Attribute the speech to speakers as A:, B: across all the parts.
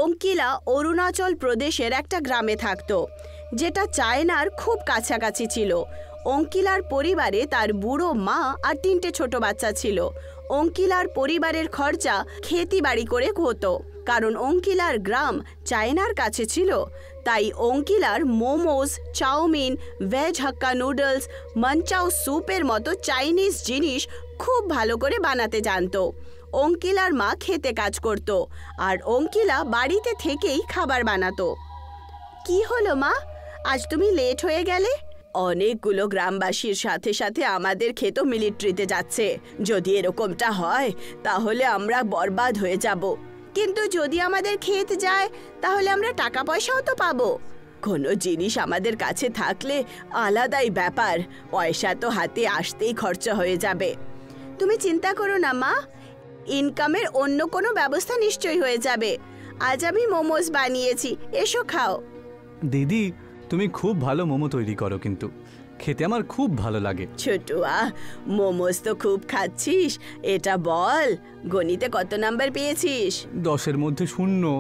A: অঙ্কিলা অরুণাচল প্রদেশের একটা গ্রামে থাকত, যেটা চায়নার খুব কাছাকাছি ছিল। অঙ্কিলার পরিবারে তার বুড়ো মা আর 3টে ছোট বাচ্চা ছিল। অঙ্কিলার পরিবারের খরচা খেতি বাড়ি করে হতো, কারণ অঙ্কিলার গ্রাম চায়নার কাছে ছিল। তাই অঙ্কিলার momos, chowmein, veg hakka noodles, manchow স্যুপের মতো চাইনিজ জিনিস খুব ভালো করে বানাতে জানত। অঙ্কিলার মা খেতে কাজ করত, আর অঙ্কিলা বাড়িতে থেকেই খাবার বানাতো। কি হলো মা, আজ তুমি লেট হয়ে গেলে? অনেকগুলো গ্রামবাসীর সাথে সাথে আমাদের ক্ষেতও মিলিটারিতে যাচ্ছে। যদি এরকমটা হয় তাহলে আমরা বরবাদ হয়ে যাব। কিন্তু যদি আমাদের ক্ষেত যায় তাহলে আমরা টাকা পয়সাও তো পাবো। কোনো জিনিস আমাদের কাছে থাকলে আলাদাই ব্যাপার, পয়সা তো হাতে আসতেই খরচা হয়ে যাবে। তুমি চিন্তা করো না মা, ইনকামের অন্য কোনো ব্যবস্থা নিশ্চয়ই হয়ে যাবে। আজ আমি মোমোস বানিয়েছি, এসো খাও।
B: দিদি, তুমি খুব ভালো মোমো তৈরি করো, কিন্তু খেতে আমার খুব ভালো লাগে।
A: ছোটুয়া, মোমোস তো খুব খাচ্ছিস, এটা বল গণিতে কত নাম্বার পেয়েছিস?
B: 10-এর মধ্যে 0।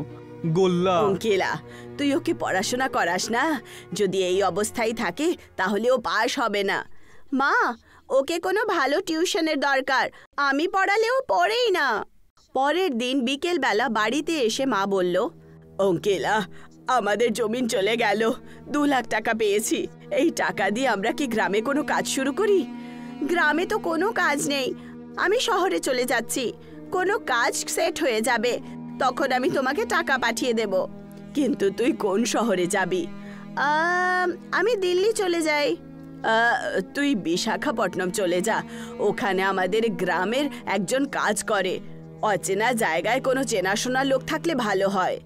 B: গোল্লা।
A: অঙ্কিলা, তুই ওকে পড়াশোনা করাস না। যদি এই অবস্থায় থাকে তাহলে ও পাস হবে না। মা, ওকে কোনো ভালো টিউশনের দরকার, আমি পড়ালেও পড়েই না। পরের দিন বিকেলবেলা বাড়িতে এসে মা বলল, অঙ্কিলা, আমাদের জমিন চলে গেল, 2 লাখ টাকা পেয়েছি। এই টাকা দিয়ে আমরা কি গ্রামে কোনো কাজ শুরু করি? গ্রামে তো কোনো কাজ নেই, আমি শহরে চলে যাচ্ছি। কোনো কাজ সেট হয়ে যাবে, তখন আমি তোমাকে টাকা পাঠিয়ে দেব। কিন্তু তুই কোন শহরে যাবি? আমি দিল্লি চলে যাই। তুই বিশাখাপট্টনম চলে যা, ওখানে আমাদের গ্রামের একজন কাজ করে। অচেনা জায়গায় কোনো চেনাশোনা লোক থাকলে ভালো হয়।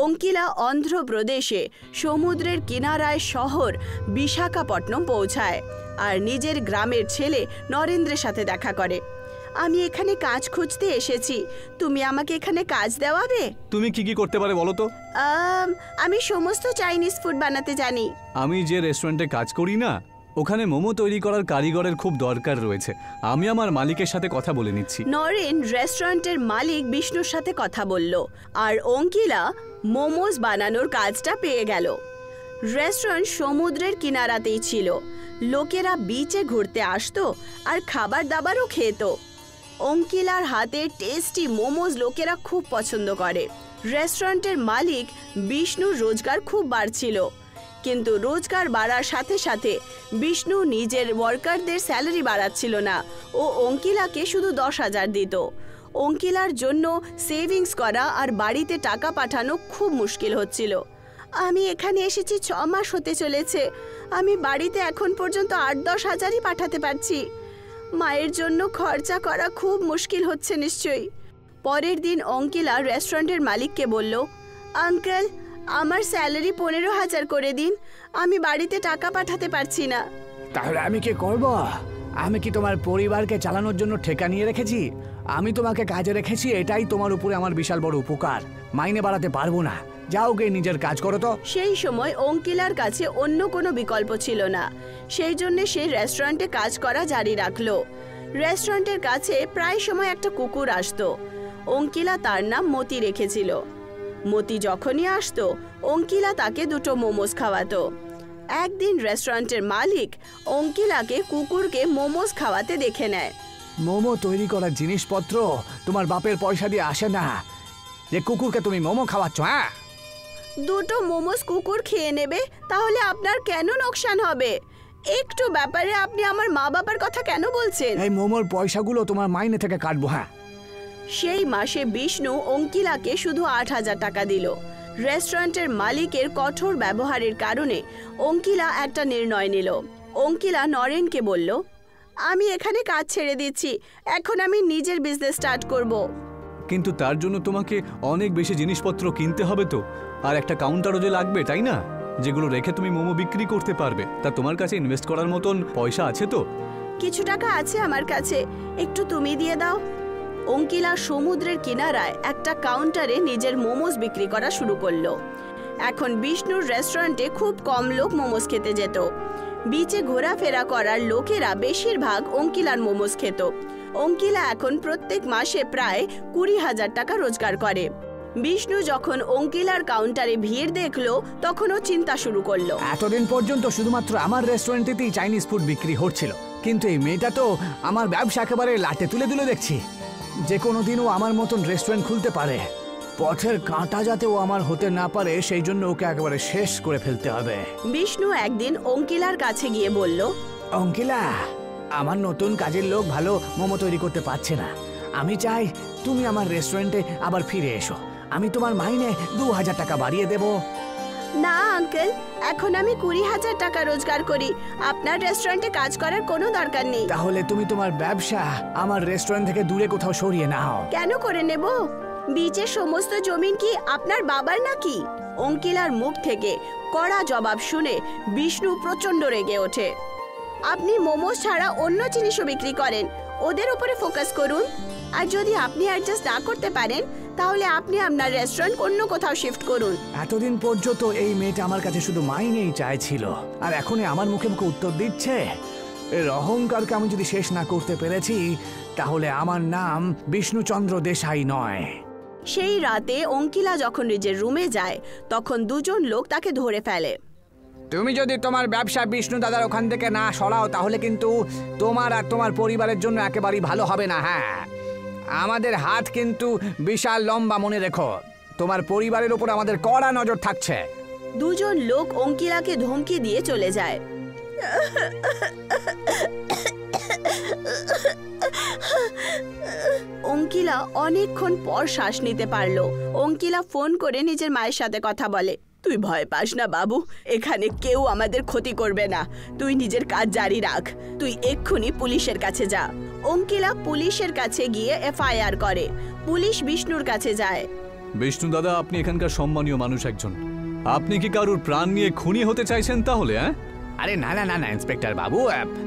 A: অঙ্কিলা অন্ধ্রপ্রদেশে সমুদ্রের কিনারায় শহর বিশাখাপট্টনম পৌঁছায় আর নিজের গ্রামের ছেলে নরেন্দ্রের সাথে দেখা করে। আমি এখানে কাজ খুঁজতে এসেছি, তুমি আমাকে এখানে কাজ দেওয়াবে?
B: তুমি কি কি করতে পারে বলো তো?
A: আমি সমস্ত চাইনিজ ফুড বানাতে জানি।
B: আমি যে রেস্টুরেন্টে কাজ করি না, ওখানে মোমো তৈরি করার কারিগরের খুব দরকার রয়েছে। আমি আমার মালিকের সাথে কথা বলে নিচ্ছি।
A: নরেন রেস্টুরেন্টের মালিক বিষ্ণুর সাথে কথা বলল, আর অঙ্কিলা মোমোস বানানোর কাজটা পেয়ে গেল। রেস্টুরেন্ট সমুদ্রের কিনারাতেই ছিল। লোকেরা বিচে ঘুরতে আসতো আর খাবার দাবারও খেত। অঙ্কিলার হাতের টেস্টি মোমোস লোকেরা খুব পছন্দ করে। রেস্টুরেন্টের মালিক বিষ্ণুর রোজগার খুব বাড়ছিল, কিন্তু রোজগার বাড়ার সাথে সাথে বিষ্ণু নিজের ওয়ার্কারদের স্যালারি বাড়াচ্ছিল না। ও অঙ্কিলাকে শুধু 10,000 দিত। অঙ্কিলার জন্য সেভিংস করা আর বাড়িতে টাকা পাঠানো খুব মুশকিল হচ্ছিল। আমি এখানে এসেছি 6 মাস হতে চলেছে, আমি বাড়িতে এখন পর্যন্ত 8-10 হাজারই পাঠাতে পারছি। মায়ের জন্য খরচা করা খুব মুশকিল হচ্ছে নিশ্চয়ই। পরের দিন অঙ্কিলা রেস্টুরেন্টের মালিককে বলল, আঙ্কেল, আমার স্যালারি 15,000 করে দিন, আমি বাড়িতে টাকা পাঠাতে পারছি না।
C: তাহলে আমি কি করব? আমি কি তোমার পরিবারকে চালানোর জন্য ঠেকা নিয়ে রেখেছি? আমি তোমাকে কাজে রেখেছি, এটাই তোমার উপরে আমার বিশাল বড় উপকার। মাইনে বাড়াতে পারবো না, যাও গিয়ে নিজের কাজ করো তো।
A: সেই সময় অঙ্কিলার কাছে অন্য কোনো বিকল্প ছিল না, সেই জন্য সে রেস্টুরেন্টে কাজ করা জারি রাখলো। রেস্টুরেন্টের কাছে প্রায় সময় একটা কুকুর আসতো। অঙ্কিলা তার নাম মতি রেখেছিল। মতি যখনই আসতো অঙ্কিলা তাকে 2টো মোমোস খাওয়াতো। একদিন রেস্টুরেন্টের মালিক অঙ্কিলাকে কুকুরকে মোমোস খাওয়াতে দেখে নেয়।
C: মোমো তৈরি করার জিনিসপত্র তোমার বাপের পয়সা দিয়ে আসে না, যে কুকুরকে তুমি মোমো খাওয়াচ্ছ। হ্যাঁ,
A: 2টো মোমোস কুকুর খেয়ে নেবে, তাহলে আপনার কেন লোকসান হবে? একটু ব্যাপারে আপনি আমার মা বাবার কথা কেন বলছেন?
C: এই মোমোর পয়সাগুলো তোমার মাইনে থেকে কাটবো। হ্যাঁ।
A: সেই মাসে বিষ্ণু অঙ্কিলাকে শুধু 8,000 টাকা দিল। রেস্টুরেন্টের মালিকের কঠোর ব্যবহারের কারণে অঙ্কিলা একটা নির্ণয় নিল। অঙ্কিলা নরেনকে বলল, আমি এখানে কাজ ছেড়ে দিচ্ছি, এখন আমি নিজের বিজনেস স্টার্ট করব।
B: কিন্তু তার জন্য তোমাকে অনেক বেশি জিনিসপত্র কিনতে হবে তো, আর একটা কাউন্টারও যে লাগবে, তাই না? যেগুলো রেখে তুমি মোমো বিক্রি করতে পারবে। তা তোমার কাছে ইনভেস্ট করার মতন পয়সা আছে তো?
A: কিছু টাকা আছে আমার কাছে, একটু তুমি দিয়ে দাও। অঙ্কিলা সমুদ্রের কিনারায় একটা কাউন্টারে নিজের মোমোস বিক্রি করা শুরু করলো। এখন বিষ্ণুর রেস্টুরেন্টে খুব কম লোক মোমোস খেতে যেত। বিচে ঘোরাফেরা করার লোকেরা বেশিরভাগ অঙ্কিলার মোমোস খেত। অঙ্কিলা এখন প্রত্যেক মাসে প্রায় 20,000 টাকা রোজগার করে। বিষ্ণু যখন অঙ্কিলার কাউন্টারে ভিড় দেখলো তখন ও চিন্তা শুরু করলো।
C: এতদিন পর্যন্ত শুধুমাত্র আমার রেস্টুরেন্টেতেই চাইনিজ ফুড বিক্রি হচ্ছিল, কিন্তু এই মেয়েটা তো আমার ব্যবসা একেবারে লাটে তুলে দিল দেখছি। যে কোনো দিনও আমার মতন রেস্টুরেন্ট খুলতে পারে। পথের কাঁটা যাতে ও আমার হতে না পারে সেই জন্য ওকে একেবারে শেষ করে ফেলতে হবে।
A: বিষ্ণু একদিন অঙ্কিলার কাছে গিয়ে বলল,
C: অঙ্কিলা, আমার নতুন কাজের লোক ভালো মোমো তৈরি করতে পারছে না। আমি চাই তুমি আমার রেস্টুরেন্টে আবার ফিরে এসো। আমি তোমার মাইনে 2000 টাকা বাড়িয়ে দেব।
A: না আঙ্কেল, এখন আমি 20,000 টাকা রোজগার করি। আপনার রেস্টুরেন্টে কাজ করার কোনো দরকার নেই।
C: তাহলে তুমি তোমার ব্যবসা আমার রেস্টুরেন্ট থেকে দূরে কোথাও সরিয়ে নাও।
A: কেন করে নেব? বিচের সমস্ত জমিন কি আপনার বাবার নাকি? অঙ্কিলার মুখ থেকে কড়া জবাব শুনে বিষ্ণু প্রচন্ড রেগে ওঠে। আপনি মোমোস ছাড়া অন্য জিনিসও বিক্রি করেন, ওদের উপরে ফোকাস করুন। আর যদি আপনি অ্যাডজাস্ট না করতে পারেন তাহলে আপনি আপনার রেস্টুরেন্ট অন্য কোথাও শিফট করুন।
C: এতদিন পর্যন্ত এই মেয়েটা আমার কাছে শুধু মাইনেই চাইছিল, আর এখনই আমার মুখে মুখে উত্তর দিচ্ছে। এর অহংকারকে আমি যদি শেষ না করতে পেরেছি তাহলে আমার নাম বিষ্ণুচন্দ্র দেশাই নয়।
A: সেই রাতে অঙ্কিলা যখন নিজের রুমে যায় তখন দুজন লোক তাকে ধরে ফেলে।
C: তুমি যদি তোমার ব্যবসা বিষ্ণু দাদার ওখান থেকে না সরাও তাহলে কিন্তু তোমার আর তোমার পরিবারের জন্য একেবারেই ভালো হবে না। হ্যাঁ, আমাদের হাত কিন্তু বিশাল লম্বা, মনে রেখো। তোমার পরিবারের উপর আমাদের কড়া নজর থাকছে।
A: দুজন লোক অঙ্কিলাকে ধমকি দিয়ে চলে যায়। অঙ্কিলা অনেকক্ষণ পর শ্বাস নিতে পারলো। অঙ্কিলা ফোন করে নিজের মায়ের সাথে কথা বলে। তুই ভয় পাস না বাবু, এখানে কেউ আমাদের ক্ষতি করবে না। তুই নিজের কাজ জারি রাখ। তুই এক্ষুনি পুলিশের কাছে যা। অঙ্কিলা পুলিশের কাছে গিয়ে FIR করে। পুলিশ বিষ্ণুর কাছে যায়।
B: বিষ্ণু দাদা, আপনি এখানকার সম্মানীয় মানুষ একজন। আপনি কি কারুর প্রাণ নিয়ে খুনি হতে চাইছেন তাহলে? হ্যাঁ,
C: আরে না না না না ইন্সপেক্টর বাবু,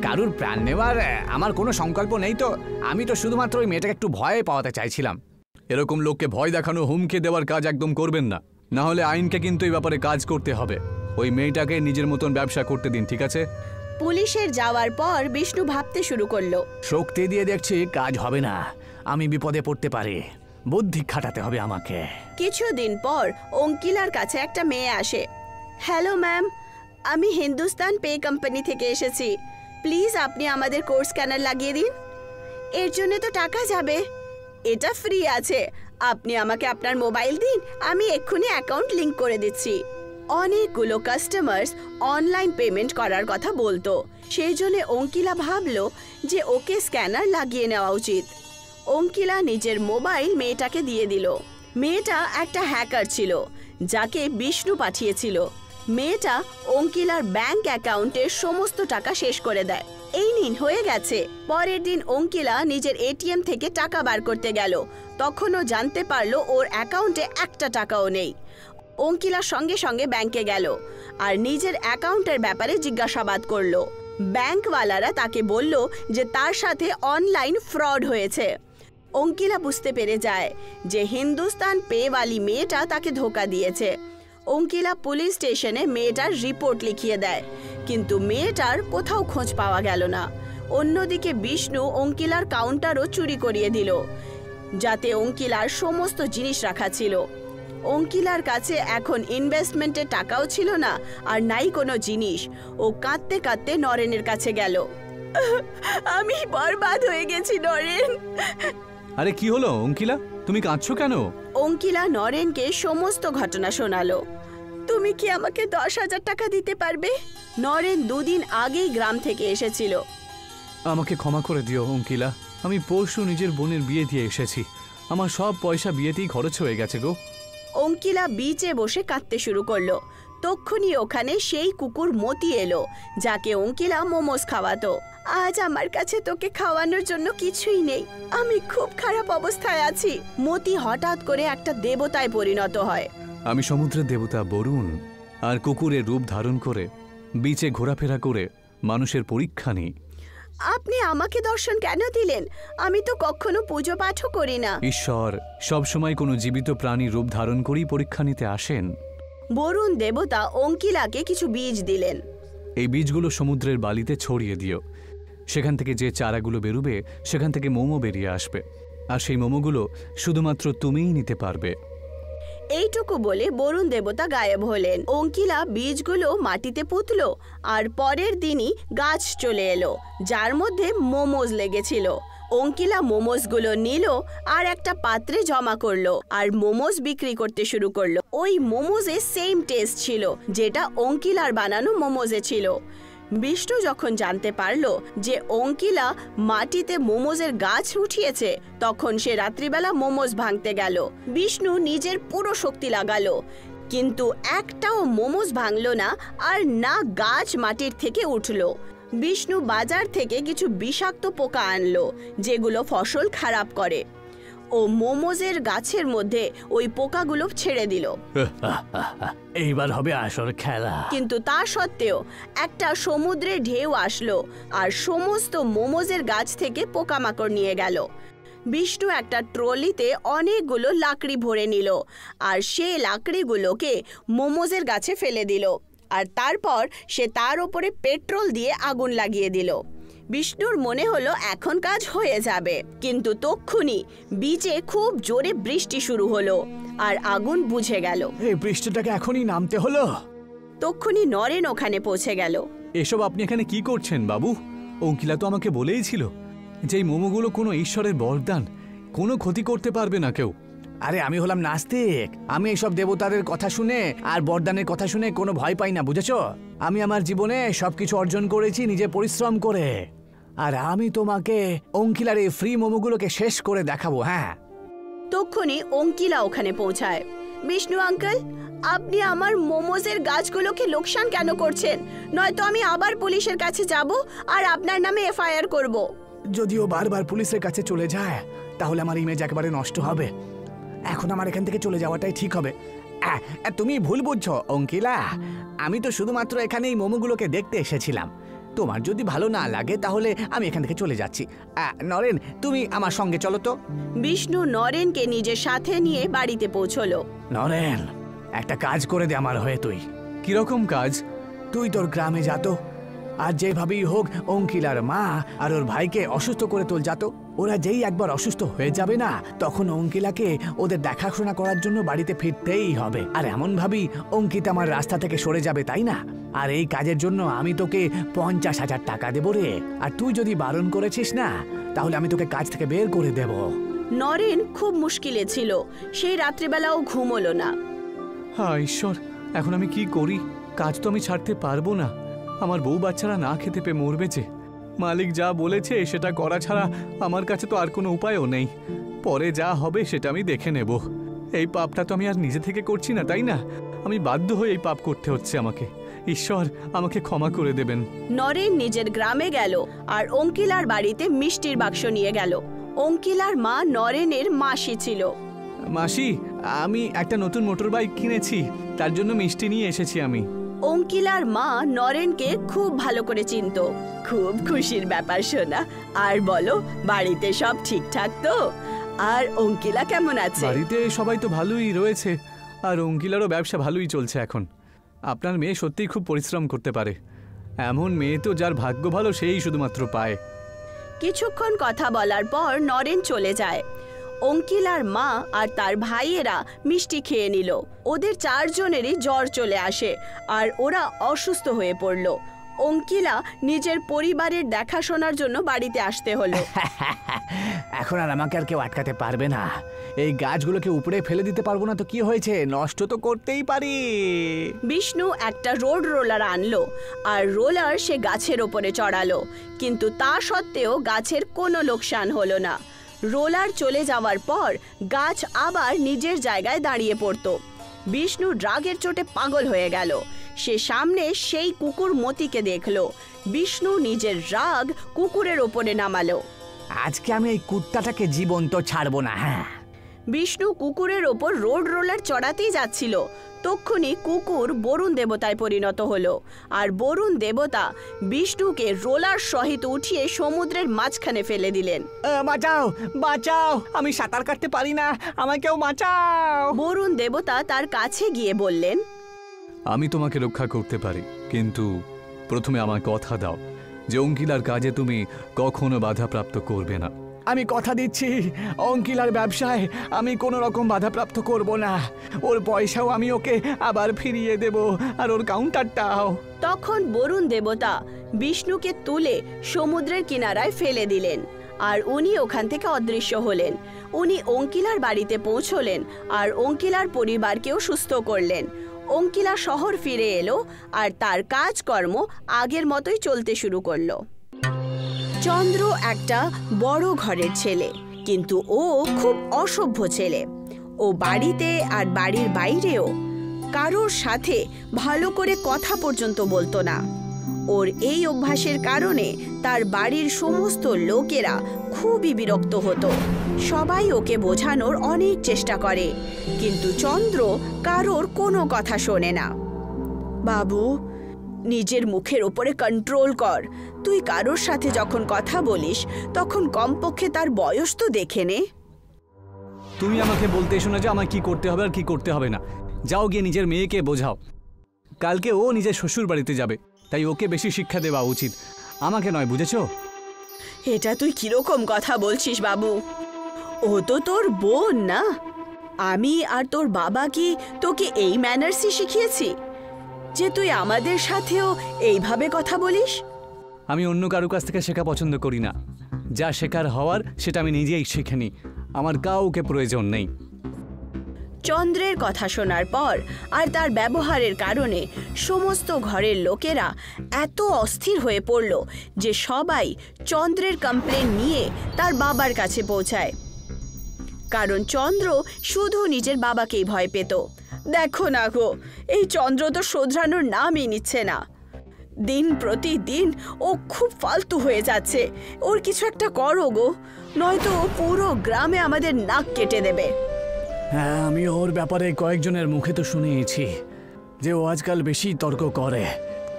C: কারুর প্রাণ নেওয়ার আমার কোনো সংকল্প নেই তো। আমি তো শুধুমাত্র ওই মেয়েটাকে একটু ভয় পাওয়াতে চাইছিলাম।
B: এরকম লোককে ভয় দেখানো, হুমকি দেওয়ার কাজ একদম করবেন না, না হলে আইনকে কিন্তু এই ব্যাপারে কাজ করতে হবে। ওই মেয়েটাকে নিজের মতন ব্যবসা করতে দিন, ঠিক আছে?
A: পুলিশের যাওয়ার পর বিষ্ণু ভাবতে শুরু করলো।
C: শক্তি দিয়ে দেখছি কাজ হবে না, আমি বিপদে পড়তে পারি। বুদ্ধি খাটাতে হবে আমাকে।
A: কিছুদিন পর অঙ্কিলার কাছে একটা মেয়ে আসে। হ্যালো ম্যাম, আমি হিন্দুস্তান পে কোম্পানি থেকে এসেছি। প্লিজ আপনি আমাদের কোর্স স্ক্যানার লাগিয়ে দিন। এর জন্য তো টাকা যাবে। এটা ফ্রি আছে। আপনি আমাকে আপনার মোবাইল দিন, আমি এক্ষুনি অ্যাকাউন্ট লিংক করে দিচ্ছি। অনেকগুলো কাস্টমার্স অনলাইন পেমেন্ট করার কথা বলতো, সেই জন্য অঙ্কিলা ভাবলো যে ওকে স্ক্যানার লাগিয়ে নেওয়া উচিত। অঙ্কিলা নিজের মোবাইল মেয়েটাকে দিয়ে দিল। মেয়েটা একটা হ্যাকার ছিল যাকে বিষ্ণু পাঠিয়েছিল। মেয়েটা অঙ্কিলার ব্যাংক অ্যাকাউন্টের সমস্ত টাকা শেষ করে দেয়। এই নিন, হয়ে গেছে। পরের দিন অঙ্কিলা নিজের ATM থেকে টাকা বার করতে গেল। তখনও জানতে পারলো ওর অ্যাকাউন্টে একটা টাকাও নেই। অঙ্কিলা সঙ্গে সঙ্গে ব্যাংকে গেল আর নিজের অ্যাকাউন্টের ব্যাপারে জিজ্ঞাসাবাদ করলো। ব্যাংকওয়ালারা তাকে বলল যে তার সাথে অনলাইন ফ্রড হয়েছে। অঙ্কিলা বুঝতে পেরে যায় যে হিন্দুস্তান পেওয়ালি মেয়েটা তাকে ধোঁকা দিয়েছে। অঙ্কিলা পুলিশ স্টেশনে মেয়েটার রিপোর্ট লিখিয়ে দেয়, কিন্তু মেয়েটার কোথাও খোঁজ পাওয়া গেল না। অন্যদিকে বিষ্ণু অঙ্কিলার কাউন্টারও চুরি করিয়ে দিল, যাতে অঙ্কিলার সমস্ত জিনিস রাখা ছিল। অঙ্কিলার কাছে এখন ইনভেস্টমেন্টের টাকাও ছিল না, আর নাই কোনো জিনিস। ও কাঁদতে কাঁদতে নরেনের কাছে গেল। আমি বরবাদ হয়ে গেছি নরেন।
B: আরে কি হলো অঙ্কিলা, তুমি কাঁদছো কেন?
A: অঙ্কিলা নরেনকে সমস্ত ঘটনা শোনালো। তুমি কি আমাকে 10,000 টাকা দিতে পারবে? নরেন 2 দিন আগেই গ্রাম থেকে এসেছিল।
B: আমাকে ক্ষমা করে দিও অঙ্কিলা, আমি পরশু নিজের বোনের বিয়ে দিয়ে এসেছি। আমার সব পয়সা বিয়েতেই খরচ হয়ে গেছে গো।
A: অঙ্কিলা বিচে বসে কাঁদতে শুরু করলো। তক্ষুনি ওখানে সেই কুকুর মতি এলো, যাকে অঙ্কিলা মোমোস খাওয়াতো। আজ আমার কাছে তোকে খাওয়ানোর জন্য কিছুই নেই, আমি খুব খারাপ অবস্থায় আছি। মতি হঠাৎ করে একটা দেবতায় পরিণত হয়।
B: আমি সমুদ্রের দেবতা বরুণ, আর কুকুরের রূপ ধারণ করে বিচে ঘোরাফেরা করে মানুষের পরীক্ষা নিই।
A: আপনি আমাকে দর্শন কেন দিলেন? আমি তো কখনো পুজো পাঠও করি না।
B: ঈশ্বর সবসময় কোনো জীবিত প্রাণীর রূপ ধারণ করেই পরীক্ষা নিতে আসেন।
A: বরুণ দেবতা অঙ্কিলাকে কিছু বীজ দিলেন।
B: এই বীজগুলো সমুদ্রের বালিতে ছড়িয়ে দিও। সেখান থেকে যে চারাগুলো বেরোবে সেখান থেকে মোমো বেরিয়ে আসবে, আর সেই মোমোগুলো শুধুমাত্র তুমিই নিতে পারবে।
A: এইটুকু বলে বরুণ দেবতা গায়েব হলেন। অঙ্কিলা বীজগুলো মাটিতে পুঁতলো আর পরের দিনই গাছ চলে এলো, যার মধ্যে মোমোজ লেগেছিল। অঙ্কিলা মোমোজগুলো নিল আর একটা পাত্রে জমা করলো আর মোমোজ বিক্রি করতে শুরু করলো। ওই মোমোজে সেম টেস্ট ছিল যেটা অঙ্কিলার বানানো মোমোজে ছিল। বিষ্ণু যখন জানতে পারলো যে অঙ্কিলা মাটিতে মোমোজের গাছ উঠিয়েছে, তখন সে রাত্রিবেলা মোমোজ ভাঙতে গেল। বিষ্ণু নিজের পুরো শক্তি লাগালো, কিন্তু একটাও মোমোজ ভাঙলো না আর না গাছ মাটির থেকে উঠলো। বিষ্ণু বাজার থেকে কিছু বিষাক্ত পোকা আনলো যেগুলো ফসল খারাপ করে। ও মোমোজের গাছের মধ্যে ওই পোকাগুলো ছেড়ে দিল।
C: এইবার হবে আসল খেলা।
A: কিন্তু তা সত্ত্বেও একটা সমুদ্রের ঢেউ আসলো আর সমস্ত মোমোজের গাছ থেকে পোকামাকড় নিয়ে গেল। বিষ্ণু একটা ট্রলিতে অনেকগুলো লাকড়ি ভরে নিল আর সেই লাকড়িগুলোকে মোমোজের গাছে ফেলে দিল আর তারপর সে তার উপরে পেট্রোল দিয়ে আগুন লাগিয়ে দিল। বিষ্ণুর মনে হলো এখন কাজ হয়ে যাবে, কিন্তু তক্ষুনি বিচে খুব জোরে বৃষ্টি শুরু হলো আর আগুন বুঝে গেল।
C: এই বৃষ্টিটাকে এখনই নামতে হলো।
A: তক্ষুনি নরেন ওখানে পৌঁছে গেল।
B: এসব আপনি এখানে কি করছেন বাবু? অঙ্কিলা তো আমাকে বলেই ছিল যে এই মোমোগুলো কোনো ঈশ্বরের বরদান, কোনো ক্ষতি করতে পারবে না কেউ।
C: আরে আমি হলাম নাস্তিক। আমি এইসব দেবতাদের কথা শুনে আর বরদানের কথা শুনে কোনো ভয় পাই না, বুঝেছো? আমি আমার জীবনে সবকিছু অর্জন করেছি নিজে পরিশ্রম করে। আর আমি তোমাকে অঙ্কিলার এই ফ্রি মোমোগুলোকে শেষ করে দেখাবো। হ্যাঁ,
A: তক্ষুনি অঙ্কিলা ওখানে পৌঁছায়। বিষ্ণু আঙ্কেল, আপনি আমার মোমোজের গাছগুলোকে লোকসান কেন করছেন? নয়তো আমি আবার পুলিশের কাছে যাব আর আপনার নামে এফআইআর করব।
C: যদিও বারবার পুলিশের কাছে চলে যায় তাহলে আমার ইমেজ একেবারে নষ্ট হবে। এখন আমার এখান থেকে চলে যাওয়াটাই ঠিক হবে। তুমি ভুল বুঝছো অঙ্কিলা, আমি তো শুধুমাত্র এখানে এই মোমোগুলোকে দেখতে এসেছিলাম। তোমার যদি ভালো না লাগে তাহলে আমি এখান থেকে চলে যাচ্ছি। নরেন, তুমি আমার সঙ্গে চলো তো।
A: বিষ্ণু নরেনকে নিজের সাথে নিয়ে বাড়িতে পৌঁছলো।
C: নরেন, একটা কাজ করে দে আমার হয়ে। তুই
B: কিরকম কাজ?
C: তুই তোর গ্রামে যাতো আর যেভাবেই হোক অঙ্কিলার মা আর ওর ভাইকে অসুস্থ করে তোল যাতো। ওরা যেই একবার অসুস্থ হয়ে যাবে না, তখন অঙ্কিলাকে ওদের দেখাশোনা করার জন্য বাড়িতে ফিরতেই হবে। আর এমন ভাবি অঙ্কিতা আমার রাস্তা থেকে সরে যাবে, তাই না? আর এই কাজের জন্য আমি তোকে 50,000 টাকা দেবো রে। আর তুই যদি বারণ করেছিস না, তাহলে আমি তোকে কাজ থেকে বের করে দেব।
A: নরেন খুব মুশকিলে ছিল। সেই রাত্রিবেলাও ঘুম হলো না।
B: হ্যাঁ ঈশ্বর, এখন আমি কি করি? কাজ তো আমি ছাড়তে পারবো না। আমার বউ বাচ্চারা না খেতে পেয়ে মরবে যে। মালিক যা বলেছে সেটা করা ছাড়া আমার কাছে তো আর কোনো উপায়ও নেই। পরে যা হবে সেটা আমি দেখে নেব। এই পাপটা তো আমি আর নিজে থেকে করছি না, তাই না? আমি বাধ্য হয়ে এই পাপ করতে হচ্ছে আমাকে। ঈশ্বর আমাকে ক্ষমা করে দেবেন।
A: নরেন নিজের গ্রামে গেল আর অঙ্কিলার বাড়িতে মিষ্টির বাক্স নিয়ে গেল। অঙ্কিলার মা নরেনের মাসি ছিল।
B: মাসি, আমি একটা নতুন মোটর বাইক কিনেছি, তার জন্য মিষ্টি নিয়ে এসেছি আমি।
A: অঙ্কিলার মা নরেনকে খুব ভালো করে চিনতো। খুব খুশির ব্যাপার শোনা। আর বলো, বাড়িতে সব ঠিকঠাক তো? আর অঙ্কিলা কেমন আছে?
B: বাড়িতে সবাই তো ভালোই রয়েছে, আর অঙ্কিলারও ব্যবসা ভালোই চলছে এখন। আপনার মেয়ে সত্যিই খুব পরিশ্রম করতে পারে। এমন মেয়ে তো যার ভাগ্য ভালো সেই শুধুমাত্র পায়।
A: কিছুক্ষণ কথা বলার পর নরেন চলে যায়। অঙ্কিলার মা আর তার ভাইয়েরা মিষ্টি খেয়ে নিল। ওদের 4 জনেরই জ্বর চলে আসে আর ওরা অসুস্থ হয়ে পড়ল। অঙ্কিলা নিজের পরিবারের দেখাশোনার জন্য বাড়িতে আসতে হলো।
C: এখন আর আমাকে আর কেউ আটকাতে পারবে না। এই গাছগুলোকে উপরে ফেলে দিতে পারবো না তো কি হয়েছে, নষ্ট তো করতেই পারি।
A: বিষ্ণু একটা রোড রোলার আনলো আর রোলার সে গাছের ওপরে চড়ালো, কিন্তু তা সত্ত্বেও গাছের কোনো লোকসান হলো না। রোলার চলে যাওয়ার পর গাছ আবার নিজের জায়গায় দাঁড়িয়ে পড়তো। বিষ্ণু রাগের চোটে পাগল হয়ে গেল। সে সামনে সেই কুকুর মতিকে দেখলো। বিষ্ণু নিজের রাগ কুকুরের ওপরে নামালো।
C: আজকে আমি এই কুত্তাটাকে জীবন্ত ছাড়বো না। হ্যাঁ,
A: বিষ্ণু কুকুরের ওপর রোড রোলার চড়াতেই যাচ্ছিল। তক্ষুনি কুকুর বরুণ দেবতায় পরিণত হলো আর বরুণ দেবতা বিষ্ণুকে রোলার সহিত উঠিয়ে সমুদ্রের মাঝখানে ফেলে দিলেন।
C: বাঁচাও বাঁচাও, আমি সাঁতার কাটতে পারি না, আমাকেও বাঁচাও।
A: বরুণ দেবতা তার কাছে গিয়ে বললেন,
B: আমি তোমাকে রক্ষা করতে পারি, কিন্তু প্রথমে আমার কথা দাও যে অঙ্কিলার কাজে তুমি কখনো বাধাপ্রাপ্ত করবে না।
C: আমি কথা দিচ্ছি অঙ্কিলার ব্যবসায় আমি কোনো রকম বাধাপ্রাপ্ত করব না। ওর পয়সাও আমি ওকে আবার ফিরিয়ে দেব, আর ওর কাউন্টারটাও।
A: তখন বরুণ দেবতা বিষ্ণুকে তুলে সমুদ্রের কিনারায় ফেলে দিলেন, আর উনি ওখান থেকে অদৃশ্য হলেন। উনি অঙ্কিলার বাড়িতে পৌঁছলেন আর অঙ্কিলার পরিবারকেও সুস্থ করলেন। অঙ্কিলা শহর ফিরে এলো আর তার কাজকর্ম আগের মতোই চলতে শুরু করলো। চন্দ্র একটা বড় ঘরের ছেলে, কিন্তু ও খুব অসভ্য ছেলে। ও বাড়িতে আর বাড়ির বাইরেও কারোর সাথে ভালো করে কথা পর্যন্ত বলতো না। ওর এই অভ্যাসের কারণে তার বাড়ির সমস্ত লোকেরা খুবই বিরক্ত হতো। সবাই ওকে বোঝানোর অনেক চেষ্টা করে, কিন্তু চন্দ্র কারোর কোনো কথা শোনে না। বাবু, নিজের মুখের ওপরে কন্ট্রোল কর। তুই কারোর সাথে যখন কথা বলিস তখন কমপক্ষে তার বয়স তো দেখে নে।
B: তুমি আমাকে বলতে এসো না যে আমায় কি করতে হবে আর কি করতে হবে না। যাও গিয়ে নিজের মেয়েকে বোঝাও। কালকে ও নিজের শ্বশুর বাড়িতে যাবে, তাই ওকে বেশি শিক্ষা দেওয়া উচিত, আমাকে নয়, বুঝেছো?
A: এটা তুই কিরকম কথা বলছিস বাবু? ও তো তোর বোন না? আমি আর তোর বাবা কি তোকে এই ম্যানার্সই শিখিয়েছি যে তুই আমাদের সাথেও এইভাবে কথা বলিস?
B: আমি অন্য কারো কাছ থেকে শেখা পছন্দ করি না। যা শেখার হওয়ার সেটা আমি নিজেই শিখে নিই, আমার কাউকে প্রয়োজন নেই।
A: চন্দ্রের কথা শোনার পর আর তার ব্যবহারের কারণে সমস্ত ঘরের লোকেরা এত অস্থির হয়ে পড়ল যে সবাই চন্দ্রের কমপ্লেন নিয়ে তার বাবার কাছে পৌঁছায়। কারণ চন্দ্র শুধু নিজের বাবাকেই ভয় পেত। দেখো না গো, এই চন্দ্র তো শোধরানোর নামই নিচ্ছে না। দিন প্রতিদিন ও খুব ফালতু হয়ে যাচ্ছে। ওর কিছু একটা করো গো, নয়তো ও পুরো গ্রামে আমাদের নাক কেটে দেবে।
C: হ্যাঁ, আমি ওর ব্যাপারে কয়েকজনের মুখে তো শুনেছি যে ও আজকাল বেশি তর্ক করে,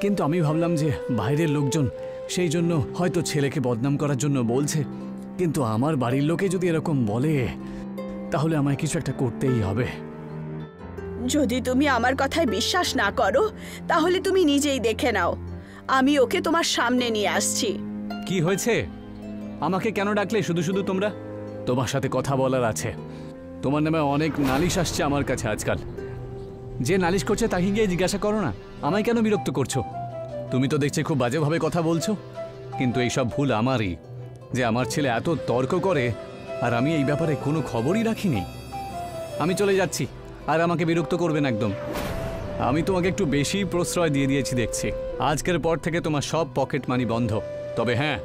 C: কিন্তু আমি ভাবলাম যে বাইরের লোকজন সেই জন্য হয়তো ছেলেকে বদনাম করার জন্য বলছে, কিন্তু আমার বাড়ির লোকে যদি এরকম বলে তাহলে আমায় কিছু একটা করতেই হবে।
A: যদি তুমি আমার কথায় বিশ্বাস না করো তাহলে তুমি নিজেই দেখে নাও। আমি ওকে তোমার সামনে নিয়ে আসছি।
B: কি হয়েছে? আমাকে কেন ডাকলে শুধু শুধু তোমরা?
C: তোমার সাথে কথা বলার আছে। তোমার নামে অনেক নালিশ আসছে আমার কাছে আজকাল।
B: যে নালিশ করছে তাকে গিয়ে জিজ্ঞাসা করো না, আমায় কেন বিরক্ত করছো?
C: তুমি তো দেখছি খুব বাজেভাবে কথা বলছো।
B: কিন্তু এইসব ভুল আমারই, যে আমার ছেলে এত তর্ক করে আর আমি এই ব্যাপারে কোনো খবরই রাখিনি। আমি চলে যাচ্ছি, আর আমাকে বিরক্ত করবেন একদম। আমি তোমাকে একটু বেশি প্রশ্রয় দিয়ে দিয়েছি দেখছি। আজকের পর থেকে তোমার সব পকেট মানি বন্ধ। তবে হ্যাঁ,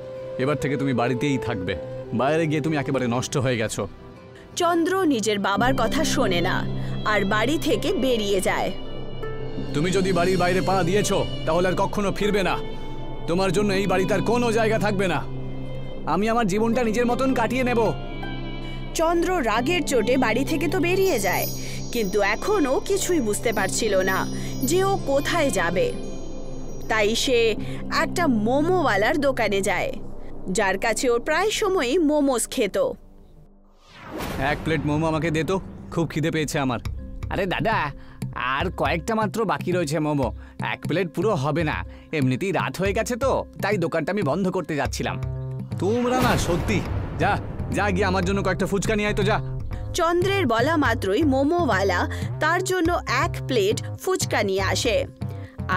B: এবার থেকে তুমি বাড়িতেই থাকবে, বাইরে গিয়ে তুমি একেবারে নষ্ট হয়ে গেছো।
A: চন্দ্র নিজের বাবার কথা শোনে না আর বাড়ি থেকে বেরিয়ে যায়।
C: তুমি যদি বাড়ির বাইরে পা দিয়েছো তাহলে আর কখনো ফিরবে না। তোমার জন্য এই বাড়িতে আর কোনো জায়গা থাকবে না।
B: আমি আমার জীবনটা নিজের মতন কাটিয়ে নেব।
A: চন্দ্র রাগের চোটে বাড়ি থেকে তো বেরিয়ে যায়, কিন্তু এখনও কিছুই বুঝতে পারছিল না যে ও কোথায় যাবে। তাই সে একটা মোমোওয়ালার দোকানে যায়, যার কাছে ওর প্রায় সময়ই মোমোস খেত।
B: এক প্লেট মোমো আমাকে দে তো, খুব খিদে পেয়েছে আমার।
C: আরে দাদা, আর কয়েকটা মাত্র বাকি রয়েছে মোমো। এক প্লেট পুরো হবে না, এমনিতেই রাত হয়ে গেছে তো, তাই দোকানটা আমি বন্ধ করতে যাচ্ছিলাম।
B: তোমরা না সত্যি, যা যা গিয়ে আমার জন্য কয়েকটা ফুচকা নিয়ে আয় তো, যা।
A: চন্দ্রের বলা মাত্রই মোমোওয়ালা তার জন্য এক প্লেট ফুচকা নিয়ে আসে,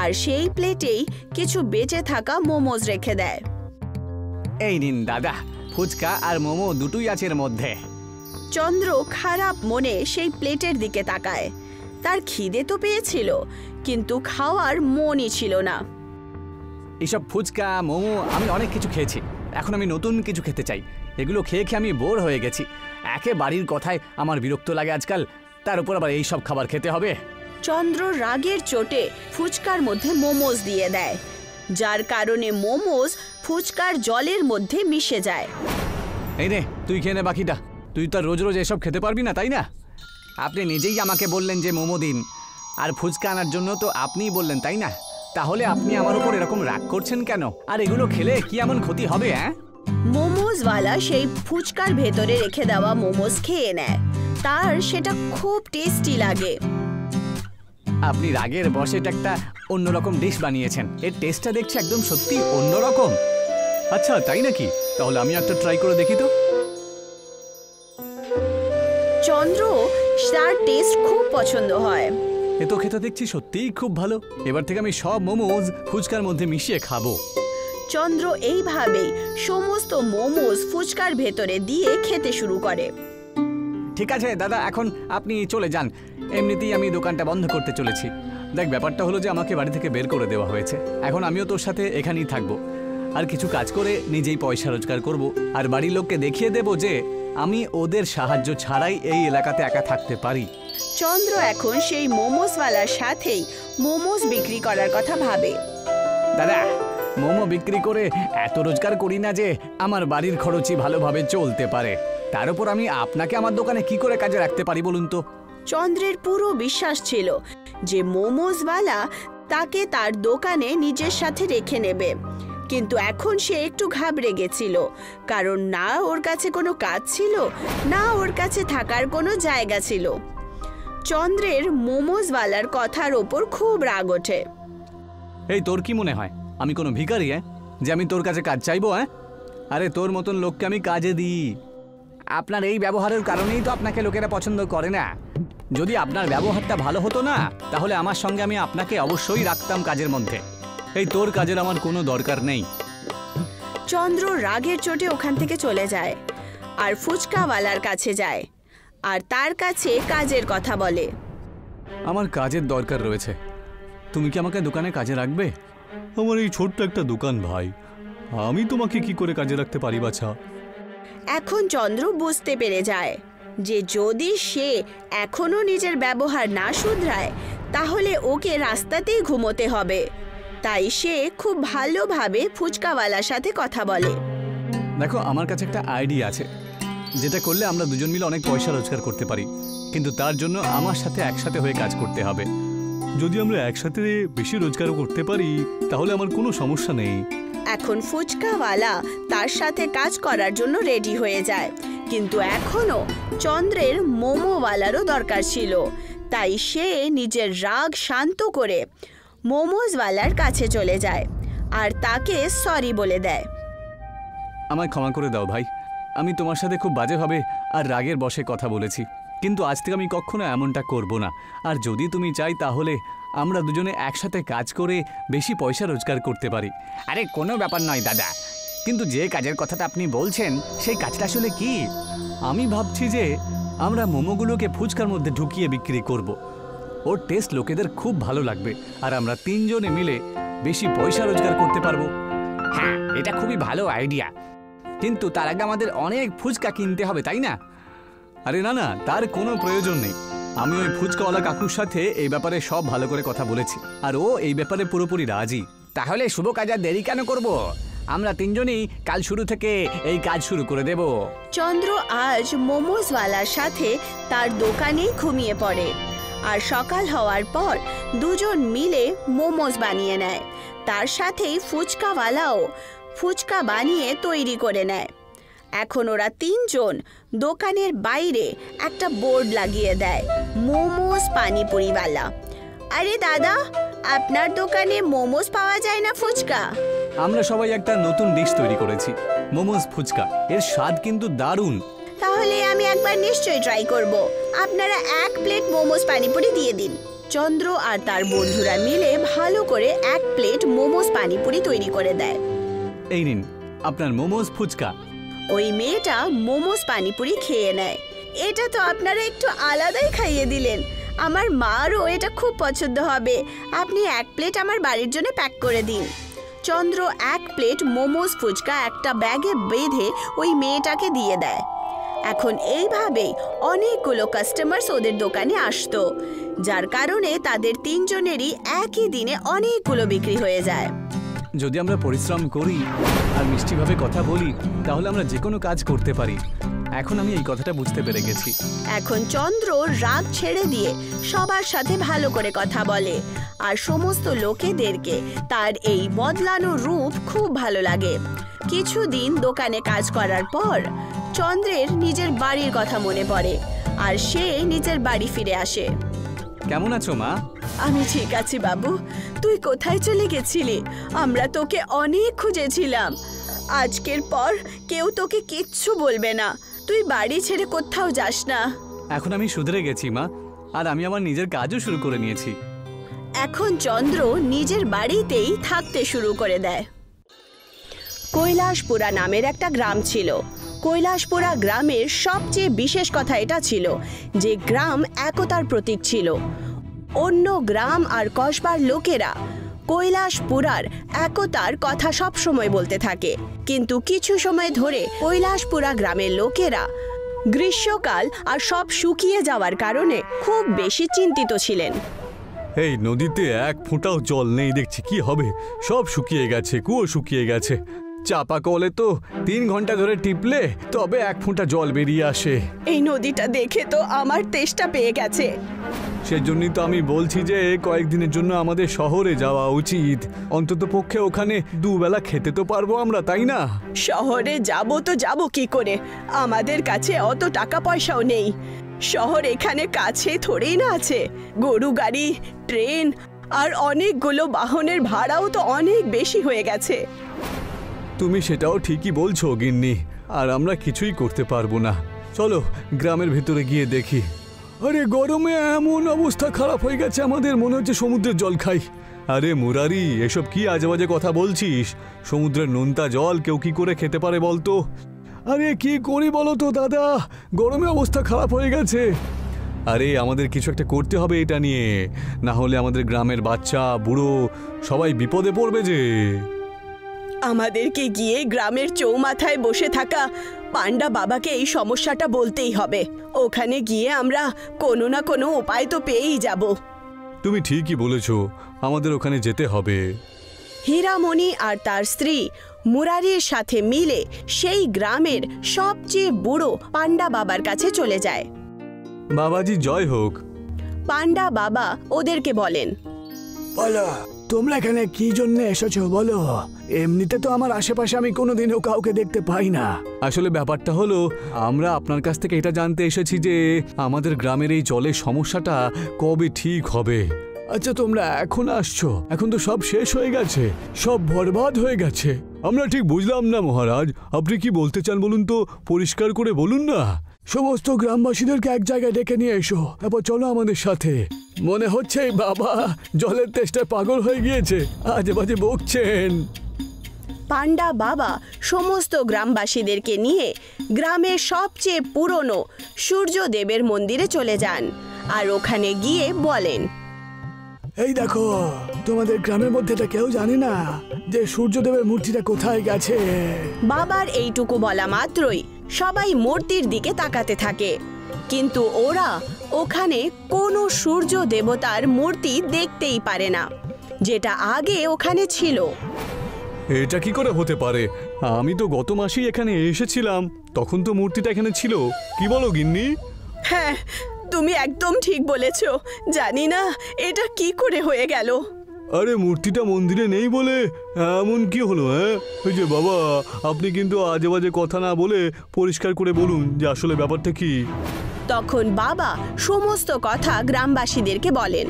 A: আর সেই প্লেটেই কিছু বেঁচে থাকা মোমোস রেখে দেয়।
C: এই নিন দাদা, ফুচকা আর মোমো দুটোই আছে এর মধ্যে।
A: চন্দ্র খারাপ মনে সেই প্লেটের দিকে তাকায়। তার খিদে তো পেয়েছিল, কিন্তু খাওয়ার মনই ছিল না।
C: এইসব ফুচকা মোমো আমি অনেক কিছু খেয়েছি, এখন আমি নতুন কিছু খেতে চাই। এগুলো খেয়ে খেয়ে আমি বোর হয়ে গেছি। একে বাড়ির কথায় আমার বিরক্ত লাগে আজকাল, তার উপর আবার এইসব খাবার খেতে হবে।
A: চন্দ্র রাগের চোটে ফুচকার মধ্যে মোমোস দিয়ে দেয়, যার কারণে মোমোস ফুচকার জলের মধ্যে মিশে যায়।
C: এই নে, তুই খেয়ে নে বাকিটা। তুই তো রোজ রোজ এসব খেতে পারবি না, তাই না? আপনি নিজেই আমাকে বললেন যে মোমো দিন, আর ফুচকা আনার জন্য তো আপনিই বললেন, তাই না? তাহলে আপনি আমার উপর এরকম রাগ করছেন কেন? আর এগুলো খেলে কি এমন ক্ষতি হবে?
A: মোমোসওয়ালা সেই ফুচকার ভেতরে রেখে দেওয়া মোমোস খেয়ে নেয়। তার সেটা খুব টেস্টি লাগে।
C: আপনি রাগের বশে এটা একটা অন্যরকম ডিশ বানিয়েছেন। এর টেস্টটা দেখছি একদম সত্যি অন্যরকম।
B: আচ্ছা, তাই নাকি? তাহলে আমি একটা ট্রাই করে দেখি তো।
A: তার টেস্ট খুব পছন্দ হয়।
B: এ তো খেতে দেখছি সত্যিই খুব ভালো। এবার থেকে আমি সব মোমোজ ফুচকার মধ্যে মিশিয়ে খাবো।
A: চন্দ্র এইভাবেই সমস্ত মোমোজ ফুচকার ভেতরে দিয়ে খেতে শুরু করে।
C: ঠিক আছে দাদা, এখন আপনি চলে যান। এমনিতেই আমি দোকানটা বন্ধ করতে চলেছি।
B: দেখ, ব্যাপারটা হলো যে আমাকে বাড়ি থেকে বের করে দেওয়া হয়েছে। এখন আমিও তোর সাথে এখানেই থাকবো, আর কিছু কাজ করে নিজেই পয়সা রোজগার করব, আর বাড়ির লোককে দেখিয়ে দেব যে আমি ওদের সাহায্য ছাড়াই এই এলাকাতে একা থাকতে পারি।
A: চন্দ্র এখন সেই মোমোসওয়ালার সাথেই মোমোস বিক্রি করার কথা ভাবে।
C: দাদা, মোমো বিক্রি করে এত রোজগার করি না যে আমার বাড়ির খরচই ভালোভাবে চলতে পারে। তার উপর আমি আপনাকে আমার দোকানে কি করে কাজে রাখতে পারি বলুন তো?
A: চন্দ্রের পুরো বিশ্বাস ছিল যে মোমোসওয়ালা তাকে তার দোকানে নিজের সাথে রেখে নেবে, কিন্তু এখন সে একটু ঘাবড়ে গেছিল, কারণ না ওর কাছে কোনো কাজ ছিল, না ওর কাছে থাকার কোনো জায়গা ছিল। চন্দ্রের মোমোসওয়ালার কথার ওপর খুব রাগ ওঠে।
B: এই, তোর কি মনে হয় আমি কোনো ভিখারি, যে আমি তোর কাছে কাজ চাইবো? আরে তোর মতন লোককে আমি কাজে দিই।
C: আপনার এই ব্যবহারের কারণেই তো আপনাকে লোকেরা পছন্দ করে না।
B: যদি আপনার ব্যবহারটা ভালো হতো না, তাহলে আমার সঙ্গে আমি আপনাকে অবশ্যই রাখতাম কাজের মধ্যে। এই, তোর কাজের আমার কোনো দরকার নেই।
A: চন্দ্র রাগের চোটে ওখান থেকে চলে যায় আর ফুচকাওয়ালার কাছে যায় আর তার কাছে কাজের কথা বলে।
B: আমার কাজের দরকার রয়েছে, তুমি কি আমাকে দোকানে কাজে রাখবে? আমার এই ছোট্ট একটা দোকান ভাই, আমি তোমাকে কি করে কাজে রাখতে পারি বাছা?
A: এখন চন্দ্র বুঝতে পেরে যায় যে যদি সে এখনো নিজের ব্যবহার না শুধরায় তাহলে ওকে রাস্তাতেই ঘুমোতে হবে। তাই সে খুব ভালোভাবে ফুচকাওয়ালার সাথে কথা বলে।
B: দেখো, আমার কাছে একটা আইডিয়া আছে, যেটা করলে আমরা দুজন মিলে অনেক পয়সা রোজগার করতে পারি, কিন্তু তার জন্য আমার সাথে একসাথে হয়ে কাজ করতে হবে। যদি আমরা একসাথে বেশি রোজগারও করতে পারি তাহলে আমার কোনো সমস্যা নেই।
A: এখন ফুচকাওয়ালা তার সাথে কাজ করার জন্য রেডি হয়ে যায়, কিন্তু এখনো চন্দ্রের মোমোওয়ালারও দরকার ছিল। তাই সে নিজের রাগ শান্ত করে মোমোসওয়ালার কাছে চলে যায় আর তাকে সরি বলে দেয়।
B: আমায় ক্ষমা করে দাও ভাই, আমি তোমার সাথে খুব বাজেভাবে আর রাগের বশে কথা বলেছি, কিন্তু আজ থেকে আমি কখনো এমনটা করব না। আর যদি তুমি চাই তাহলে আমরা দুজনে একসাথে কাজ করে বেশি পয়সা রোজগার করতে পারি।
C: আরে কোনো ব্যাপার নয় দাদা, কিন্তু যে কাজের কথাটা আপনি বলছেন সেই কাজটা আসলে কি?
B: আমি ভাবছি যে আমরা মোমোগুলোকে ফুচকার মধ্যে ঢুকিয়ে বিক্রি করব। ওর টেস্ট লোকেদের খুব ভালো লাগবে, আর আমরা তিনজনে মিলে বেশি পয়সা রোজগার করতে পারবো।
C: হ্যাঁ, এটা খুবই ভালো আইডিয়া, কিন্তু তার আগে আমাদের অনেক ফুচকা কিনতে হবে, তাই না?
B: আরে না না, তার কোনো প্রয়োজন নেই। আমি ওই ফুচকাওয়ালা কাকুর সাথে এই ব্যাপারে সব ভালো করে কথা বলেছি, আর ও এই ব্যাপারে পুরোপুরি রাজি।
C: তাহলে শুভ কাজ আর দেরি কেন করব? আমরা তিনজনই কাল শুরু থেকে এই কাজ শুরু করে দেব।
A: চন্দ্র আজ মোমোসওয়ালার সাথে তার দোকানেই ঘুমিয়ে পড়ে, আর সকাল হওয়ার পর দুজন মিলে মোমোস বানিয়ে নেয়। তার সাথেই ফুচকাওয়ালাও ফুচকা বানিয়ে তৈরি করে নেয়। এখন ওরা তিনজন দোকানের বাইরে একটা বোর্ড লাগিয়ে দেয়, মোমোস পানিপুরিওয়ালা। আরে দাদা, আপনার দোকানে মোমোস পাওয়া যায় না ফুচকা?
B: আমরা সবাই একটা নতুন ডিশ তৈরি করেছি, মোমোস ফুচকা। এর স্বাদ কিন্তু দারুণ।
A: তাহলে আমি একবার নিশ্চয়ই ট্রাই করব। আপনারা এক প্লেট মোমোস পানিপুরি দিয়ে দিন। চন্দ্র আর তার বন্ধুরা মিলে ভালো করে এক প্লেট মোমোস পানিপুরি তৈরি করে দেয়।
B: এই নিন আপনার মোমোস ফুচকা।
A: ওই মেয়েটা মোমোস পানিপুরি খেয়ে নেয়। এটা তো আপনারা একটু আলাদাই খাইয়ে দিলেন, আমার মারও এটা খুব পছন্দ হবে। আপনি এক প্লেট আমার বাড়ির জন্য প্যাক করে দিন। চন্দ্র এক প্লেট মোমোস ফুচকা একটা ব্যাগে বেঁধে ওই মেয়েটাকে দিয়ে দেয়। এখন এইভাবেই অনেকগুলো কাস্টমার্স ওদের দোকানে আসতো, যার কারণে তাদের তিনজনেরই একই দিনে অনেকগুলো বিক্রি হয়ে যায়।
B: যদি আমরা পরিশ্রম করি আর মিষ্টিভাবে কথা বলি তাহলে আমরা যে কোনো কাজ করতে পারি। এখন আমি এই কথাটা বুঝতে পেরে গেছি।
A: এখন চন্দ্র রাগ ছেড়ে দিয়ে সবার সাথে ভালো করে কথা বলে, আর সমস্ত লোকেদেরকে তার এই বদলানো রূপ খুব ভালো লাগে। কিছুদিন দোকানে কাজ করার পর চন্দ্রের নিজের বাড়ির কথা মনে পড়ে, আর সে নিজের বাড়ি ফিরে আসে।
B: কেমন আছো মা?
A: আমি ঠিক আছি বাবু, তুই কোথায় চলে গেছিলি? আমরা তোকে অনেক খুঁজেছিলাম। আজকের পর কেউ তোকে কিচ্ছু বলবে না, তুই বাড়ি ছেড়ে কোথাও যাস না।
B: এখন আমি শুধরে গেছি মা, আর আমি আমার নিজের কাজও শুরু করে নিয়েছি।
A: এখন চন্দ্র নিজের বাড়িতেই থাকতে শুরু করে দেয়। কৈলাসপুরা নামের একটা গ্রাম ছিল। কৈলাসপুরা গ্রামের সবচেয়ে বিশেষ কথা এটা ছিল যে গ্রাম একতার প্রতীক ছিল। অন্য গ্রাম আর কসবার লোকেরা কৈলাসপুরার একতার কথা সব সময় বলতে থাকে, কিন্তু কিছু সময় ধরে কৈলাসপুরা গ্রামের লোকেরা গ্রীষ্মকাল আর সব শুকিয়ে যাওয়ার কারণে খুব বেশি চিন্তিত ছিলেন।
B: এই নদীতে এক ফোঁটাও জল নেই দেখছি, কি হবে? সব শুকিয়ে গেছে, কুয়ো শুকিয়ে গেছে। চাপা কলে তো 3 ঘন্টা ধরে টিপলে তবে এক ফোঁটা জল বেরিয়ে আসে।
A: এই নদীটা দেখে তো আমার তেষ্টা পেয়ে গেছে।
B: সেজন্যই তো আমি বলছি যে কয়েকদিনের জন্য আমাদের শহরে যাওয়া উচিত। অন্তত পক্ষে ওখানে দুবেলা খেতে তো পারবো আমরা, তাই না?
A: শহরে যাব কি করে? আমাদের কাছে অত টাকা পয়সাও নেই। শহর এখানে কাছে থোড়েই না আছে। গরু গাড়ি, ট্রেন আর অনেকগুলো বাহনের ভাড়াও তো অনেক বেশি হয়ে গেছে।
B: তুমি সেটাও ঠিকই বলছো গিন্নি, আর আমরা কিছুই করতে পারবো না। চলো গ্রামের ভেতরে গিয়ে দেখি। আরে গরমে এমন অবস্থা খারাপ হয়ে গেছে আমাদের, মনে হচ্ছে সমুদ্রের জল খাই। আরে মুরারি, এসব কি আজেবাজে কথা বলছিস? সমুদ্রের নোনতা জল কেউ কি করে খেতে পারে বলতো? আরে কি করি বলো তো দাদা, গরমে অবস্থা খারাপ হয়ে গেছে। আরে আমাদের কিছু একটা করতে হবে এটা নিয়ে, না হলে আমাদের গ্রামের বাচ্চা বুড়ো সবাই বিপদে পড়বে যে।
A: আমাদেরকে গিয়ে গ্রামের চৌমাথায় বসে থাকা পান্ডা বাবাকে এই সমস্যাটা বলতেই হবে। ওখানে গিয়ে আমরা কোনো না কোনো উপায় তো পেয়েই যাব।
B: তুমি ঠিকই বলেছ, আমাদের ওখানে যেতে হবে।
A: হীরামণি আর তার স্ত্রী মুরারির সাথে মিলে সেই গ্রামের সবচেয়ে বুড়ো পান্ডা বাবার কাছে চলে যায়।
B: বাবাজি জয় হোক।
A: পান্ডা বাবা ওদেরকে বলেন,
C: বলো তোমরা এখানে কি জন্য এসেছো বলো? এমনিতে তো আমার আশেপাশে আমি কোনোদিনও কাউকে দেখতে পাই না।
B: আসলে ব্যাপারটা হলো, আমরা আপনার কাছ থেকে এটা জানতে এসেছি যে আমাদের গ্রামের এই জলের সমস্যাটা কবে ঠিক হবে। আচ্ছা তোমরা এখন আসছো, এখন তো সব শেষ হয়ে গেছে, সব বরবাদ হয়ে গেছে। আমরা ঠিক বুঝলাম না মহারাজ, আপনি কি বলতে চান বলুন তো, পরিষ্কার করে বলুন না। সমস্ত গ্রামবাসীদেরকে এক জায়গায় ডেকে নিয়ে এসো, এবার চলো আমাদের সাথে। মনে হচ্ছে এই বাবা জলের তেষ্টায় পাগল হয়ে গিয়েছে, আজে বাজে বকছেন।
A: পান্ডা বাবা সমস্ত গ্রামবাসীদেরকে নিয়ে গ্রামের সবচেয়ে পুরনো সূর্যদেবের মন্দিরে চলে যান আর ওখানে গিয়ে বলেন,
C: এই দেখো, তোমাদের গ্রামের মধ্যে এটা কেউ জানে না যে সূর্যদেবের মূর্তিটা কোথায় গেছে।
A: বাবার এইটুকু বলা মাত্রই সবাই মূর্তির দিকে তাকাতে থাকে, কিন্তু ওরা ওখানে কোনো সূর্য দেবতার মূর্তি দেখতেই পারে না, যেটা আগে ওখানে ছিল।
B: এটা কি করে হতে পারে? আমি তো গত মাসেই এখানে এসেছিলাম, তখন তো মূর্তিটা এখানে ছিল। কি বলো গিন্নি?
A: হ্যাঁ, তুমি একদম ঠিক বলেছ। জানি না এটা কি করে হয়ে গেল।
B: আরে মূর্তিটা মন্দিরে নেই বলে এমন কি হলো? হ্যাঁ ওই যে বাবা, আপনি কিন্তু আজে বাজে কথা না বলে পরিষ্কার করে বলুন যে আসলে ব্যাপারটা কি।
A: তখন বাবা সমস্ত কথা গ্রামবাসীদেরকে বলেন।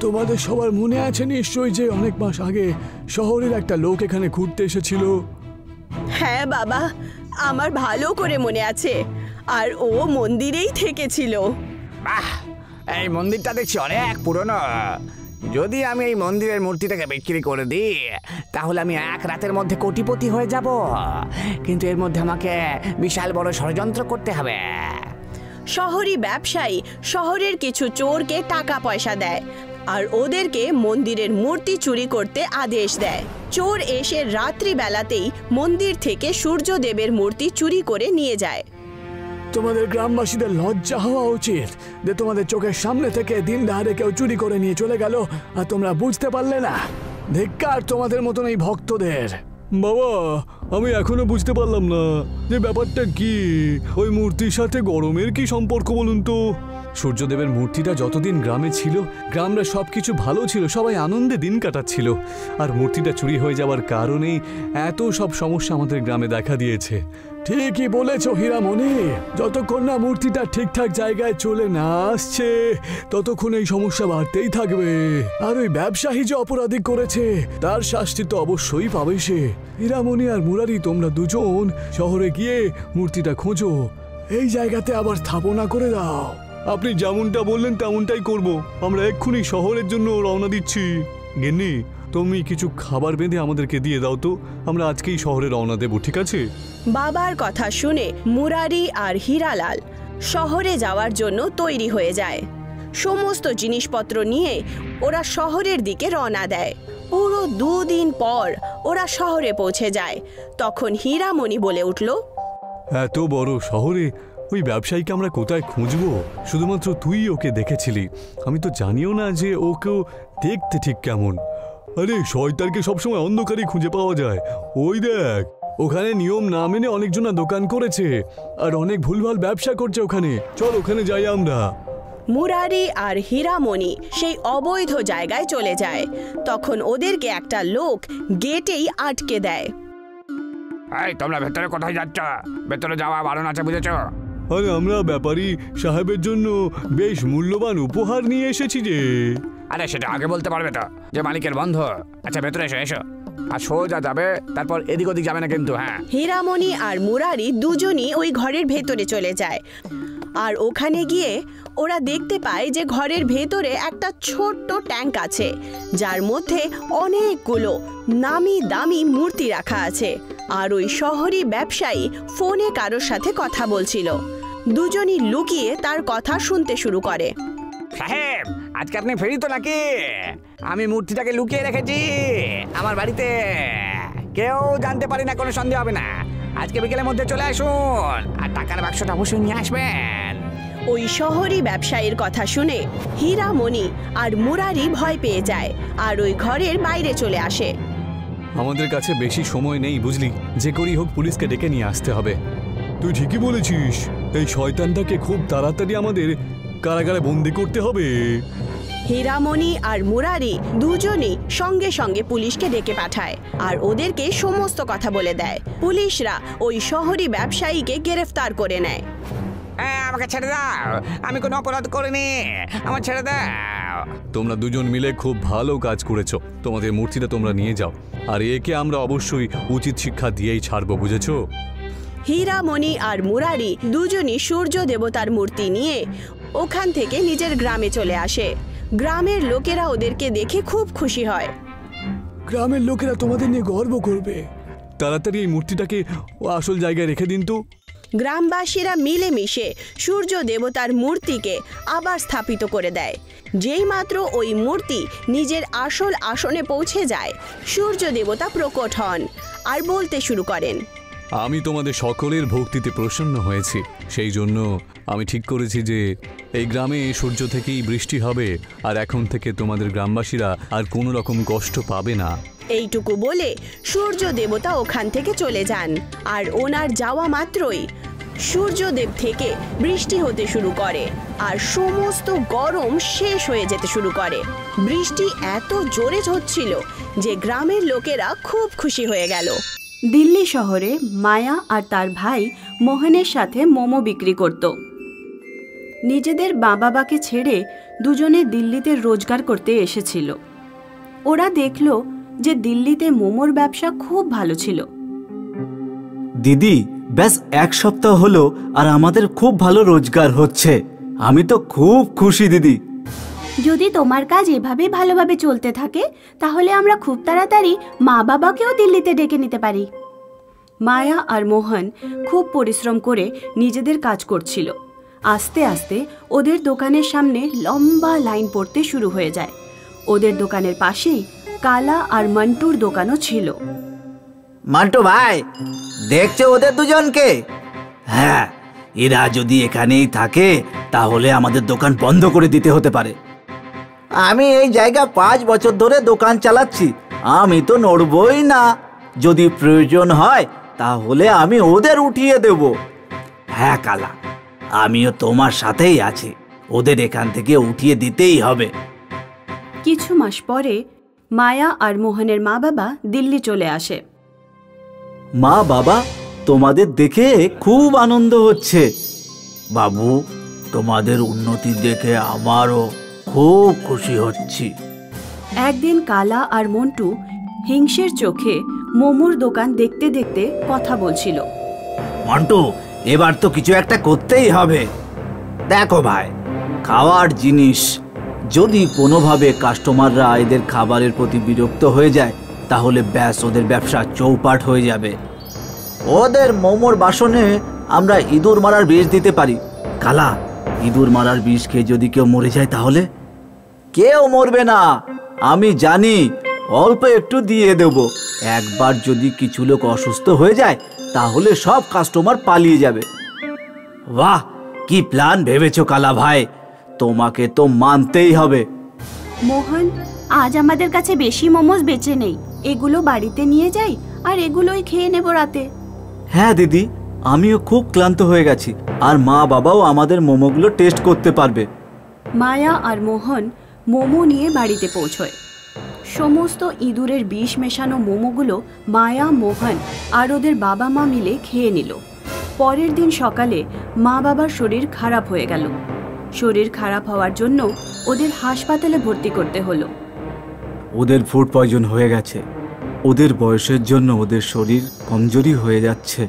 C: তোমাদের সবার মনে আছে নিশ্চয়ই যে অনেক মাস আগে শহরের একটা লোক এখানে ঘুরতে এসেছিল।
A: হ্যাঁ বাবা, আমার ভালো করে মনে আছে, আর ও মন্দিরেই থেকেছিল।
D: বাহ, এই মন্দিরটা দেখছি অনেক পুরনো। যদি আমি এই মন্দিরের মূর্তিটাকে বিক্রি করে দিই তাহলে আমি এক রাতের মধ্যে কোটিপতি হয়ে যাব, কিন্তু এর মধ্যে আমাকে বিশাল বড় ষড়যন্ত্র করতে হবে।
A: শহরি ব্যবসায়ী শহরের কিছু চোরকে টাকা পয়সা দেয় আর ওদেরকে মন্দিরের মূর্তি চুরি করতে আদেশ দেয়। চোর এসে রাত্রিবেলাতেই মন্দির থেকে সূর্যদেবের মূর্তি চুরি করে নিয়ে যায়।
C: তোমাদের গ্রামবাসীদের লজ্জা হওয়া উচিত যে তোমাদের চোখের সামনে থেকে দিন দাহারে কেউ চুরি করে নিয়ে চলে গেল আর তোমরা বুঝতে পারলে না। ধিক্কার তোমাদের মতন এই ভক্তদের।
B: বাবা, আমি এখনো বুঝতে পারলাম না যে ব্যাপারটা কি। ওই মূর্তির সাথে গরমের কি সম্পর্ক বলুন তো? সূর্যদেবের মূর্তিটা যতদিন গ্রামে ছিল, গ্রামরা সবকিছু ভালো ছিল, সবাই আনন্দে দিন কাটাচ্ছিল, আর মূর্তিটা চুরি হয়ে যাওয়ার কারণেই এত সব সমস্যা আমাদের গ্রামে দেখা দিয়েছে।
C: ঠিকই বলেছ হীরামণি, যতক্ষণ না মূর্তিটা ঠিকঠাক জায়গায় চলে না আসছে ততক্ষণ এই সমস্যা বাড়তেই থাকবে। আর ওই ব্যবসায়ী যে অপরাধী করেছে তার শাস্তি তো অবশ্যই পাবে সে। হীরামণি আর মুরারি, তোমরা দুজন শহরে গিয়ে মূর্তিটা খোঁজো, এই জায়গাতে আবার স্থাপনা করে দাও।
B: আপনি যেমনটা বললেন তেমনটাই করব। আমরা এক্ষুনি শহরের জন্য রওনা দিচ্ছি। গিন্নি, তুমি কিছু খাবার বেঁধে আমাদেরকে দিয়ে দাও তো, আমরা আজকেই শহরে রওনা দেব, ঠিক আছে?
A: বাবার কথা শুনে মুরারি আর হীরালাল শহরে যাওয়ার জন্য তৈরি হয়ে যায়। সমস্ত জিনিসপত্র নিয়ে ওরা শহরের দিকে রওনা দেয়। পুরো 2 দিন পর ওরা শহরে পৌঁছে যায়। তখন হীরামণি বলে উঠল,
B: এত বড় শহরে ওই ব্যবসায়ীকে আমরা কোথায় খুঁজবো? শুধুমাত্র তুই ওকে দেখেছিলি, আমি তো জানিও না যে ওকেও দেখতে ঠিক কেমন। আরে শয়তানকে সবসময় অন্ধকারেই খুঁজে পাওয়া যায়। ওই দেখ, ওখানে নিয়ম না মেনে অনেকজনা দোকান করেছে আর অনেক ভুলভাল ব্যবসা করছে ওখানে। চল ওখানে যাই আমরা।
A: মুরারি আর হীরামণি সেই অবৈধ জায়গায় চলে যায়। তখন ওদেরকে একটা লোক গেটেই আটকে দেয়।
D: এই তোমরা ভেতরে কোথায় যাচ্ছ? ভেতরে যাওয়া বারণ আছে, বুঝেছ?
B: আরে আমরা ব্যাপারী সাহেবের জন্য বেশ মূল্যবান উপহার নিয়ে এসেছি যে।
D: আরে সেটা আগে বলতে পারবে তো যে মালিকের বন্ধ। আচ্ছা ভেতরে এসো, এসো। আর সোজা যাবে, তারপর এদিক ওদিক যাবে না কিন্তু। হ্যাঁ।
A: হীরামণি আর মুরারি দুজনই ওই ঘরের ভেতরে চলে যায়। আর ওখানে গিয়ে ওরা দেখতে পায় যে ঘরের ভেতরে একটা ছোট্ট ট্যাঙ্ক আছে, যার মধ্যে অনেকগুলো নামি দামি মূর্তি রাখা আছে। আর ওই শহরি ব্যবসায়ী ফোনে কারোর সাথে কথা বলছিল। দুজনই লুকিয়ে তার কথা শুনতে শুরু করে।
D: সাহেব, আজকে আপনি ফেরি তো নাকি? আমি মূর্তিটাকে লুকিয়ে রেখেছি আমার বাড়িতে, কেউ জানতে পারি না, কোনো সন্দেহ হবে না। আজকে বিকেলের মধ্যে চলে আসুন, আর টাকার বাক্সটা অবশ্যই নিয়ে আসবেন।
A: ওই শহরি ব্যবসায়ীর কথা শুনে হীরামণি আর মুরারি ভয় পেয়ে যায় আর ওই ঘরের বাইরে চলে আসে।
B: আমাদের কাছে বেশি সময় নেই, বুঝলি? যে করেই হোক পুলিশকে ডেকে নিয়ে আসতে হবে। তুই ঠিকই বলেছিস, এই শয়তানটাকে খুব তাড়াতাড়ি আমাদের কারাগারে বন্দি করতে হবে।
A: হীরামণি আর মুরারি দুজনেই সঙ্গে সঙ্গে পুলিশকে ডেকে পাঠায় আর ওদেরকে সমস্ত কথা বলে দেয়। পুলিশরা ওই শহরি ব্যবসায়ীকে গ্রেফতার করে নেয়।
D: আমাকে ছেড়ে দাও, আমি কোনো অপরাধ করিনি, আমার ছেড়ে দাও।
B: তোমরা দুজন মিলে খুব ভালো কাজ করেছো। তোমাদের মূর্তিটা তোমরা নিয়ে যাও, আর একে আমরা অবশ্যই উচিত শিক্ষা দিয়েই ছাড়বো, বুঝেছো?
A: হীরামণি আর মুরারি দুজনই সূর্য দেবতার মূর্তি নিয়ে ওখান থেকে নিজের গ্রামে চলে আসে। গ্রামের লোকেরা ওদেরকে দেখে খুব খুশি হয়।
C: গ্রামের লোকেরা তোমাদের নিয়ে গর্ব করবে।
B: তাড়াতাড়ি এই মূর্তিটাকে আসল জায়গায় রেখে দিন তো।
A: গ্রামবাসীরা মিলেমিশে সূর্য দেবতার মূর্তিকে আবার স্থাপিত করে দেয়। যেই মাত্র ওই মূর্তি নিজের আসল আসনে পৌঁছে যায়, সূর্য দেবতা প্রকট হন আর বলতে শুরু করেন,
B: আমি তোমাদের সকলের ভক্তিতে প্রসন্ন হয়েছি, সেই জন্য আমি ঠিক করেছি যে এই গ্রামে সূর্য থেকেই বৃষ্টি হবে, আর এখন থেকে তোমাদের গ্রামবাসীরা আর কোনো রকম কষ্ট পাবে না।
A: এইটুকু বলে সূর্য দেবতা ওখান থেকে চলে যান। আর ওনার যাওয়া মাত্রই সূর্যদেব থেকে বৃষ্টি হতে শুরু করে আর সমস্ত গরম শেষ হয়ে যেতে শুরু করে। বৃষ্টি এত জোরে হচ্ছিল যে গ্রামের লোকেরা খুব খুশি হয়ে গেল। দিল্লি শহরে মায়া আর তার ভাই মোহনের সাথে মোমো বিক্রি করত। নিজেদের বাবাকে ছেড়ে দুজনে দিল্লিতে রোজগার করতে এসেছিল। ওরা দেখল যে দিল্লিতে মোমোর ব্যবসা খুব ভালো ছিল।
E: দিদি, ব্যাস 1 সপ্তাহ হলো আর আমাদের খুব ভালো রোজগার হচ্ছে। আমি তো খুব খুশি দিদি।
F: যদি তোমার কাজ এভাবে ভালোভাবে চলতে থাকে তাহলে আমরা খুব তাড়াতাড়ি মা বাবাকেও দিল্লিতে ডেকে নিতে পারি।
A: মায়া আর মোহন খুব পরিশ্রম করে নিজেদের কাজ করছিল। আস্তে আস্তে ওদের দোকানের সামনে লম্বা লাইন পড়তে শুরু হয়ে যায়। ওদের দোকানের পাশেই কালা আর মন্টুর দোকানও ছিল।
E: মান্টু ভাই, দেখছো ওদের দুজনকে? হ্যাঁ, এরা যদি এখানেই থাকে তাহলে আমাদের দোকান বন্ধ করে দিতে হতে পারে। আমি এই জায়গা 5 বছর ধরে দোকান চালাচ্ছি, আমি তো নড়বই না। যদি প্রয়োজন হয় তাহলে আমি ওদের উঠিয়ে দেব। হ্যাঁ কালা, আমিও তোমার সাথেই আছি, ওদের এখান থেকে উঠিয়ে দিতেই হবে।
A: কিছু মাস পরে মায়া আর মোহনের মা বাবা দিল্লি চলে আসে।
E: মা বাবা, তোমাদের দেখে খুব আনন্দ হচ্ছে। বাবু, তোমাদের উন্নতি দেখে আমারও খুব খুশি হচ্ছি।
A: একদিন কালা আর মন্টু হিংসের চোখে মোমোর দোকান দেখতে দেখতে কথা বলছিল।
E: মন্টু, এবার তো কিছু একটা করতেই হবে। দেখো ভাই, খাওয়ার জিনিস। যদি কোনোভাবে কাস্টমাররা এদের খাবারের প্রতি বিরক্ত হয়ে যায় তাহলে ব্যাস ওদের ব্যবসা চৌপাট হয়ে যাবে। ওদের মোমোর বাসনে আমরা ইঁদুর মারার বিষ দিতে পারি। কালা, ইঁদুর মারার বিষ খেয়ে যদি কেউ মরে যায় তাহলে? কেউ মরবে না, আমি জানি। অল্প একটু দিয়ে দেব। একবার যদি কিছু লোক অসুস্থ হয়ে যায় তাহলে সব কাস্টমার পালিয়ে যাবে। বাহ, কি প্ল্যান ভেবেছো কালা ভাই, তোমাকে তো মানতেই হবে।
F: মোহন, আজ আমাদের কাছে বেশি মোমোস বেঁচে নেই। এগুলো বাড়িতে নিয়ে যাই আর এগুলোই খেয়ে নেব রাতে।
E: হ্যাঁ দিদি, আমিও খুব ক্লান্ত হয়ে গেছি, আর মা বাবাও আমাদের মোমোগুলো টেস্ট করতে পারবে।
F: মায়া আর মোহন মোমো নিয়ে বাড়িতে পৌঁছয়। সমস্ত ইঁদুরের বিষ মেশানো মোমোগুলো মায়া, মোহন আর ওদের বাবা মা মিলে খেয়ে নিল। পরের দিন সকালে মা বাবার শরীর খারাপ হয়ে গেল। শরীর খারাপ হওয়ার জন্য ওদের হাসপাতালে ভর্তি করতে হলো।
E: ওদের ফুড পয়জন হয়ে গেছে। ওদের বয়সের জন্য ওদের শরীর কমজোরি হয়ে যাচ্ছে।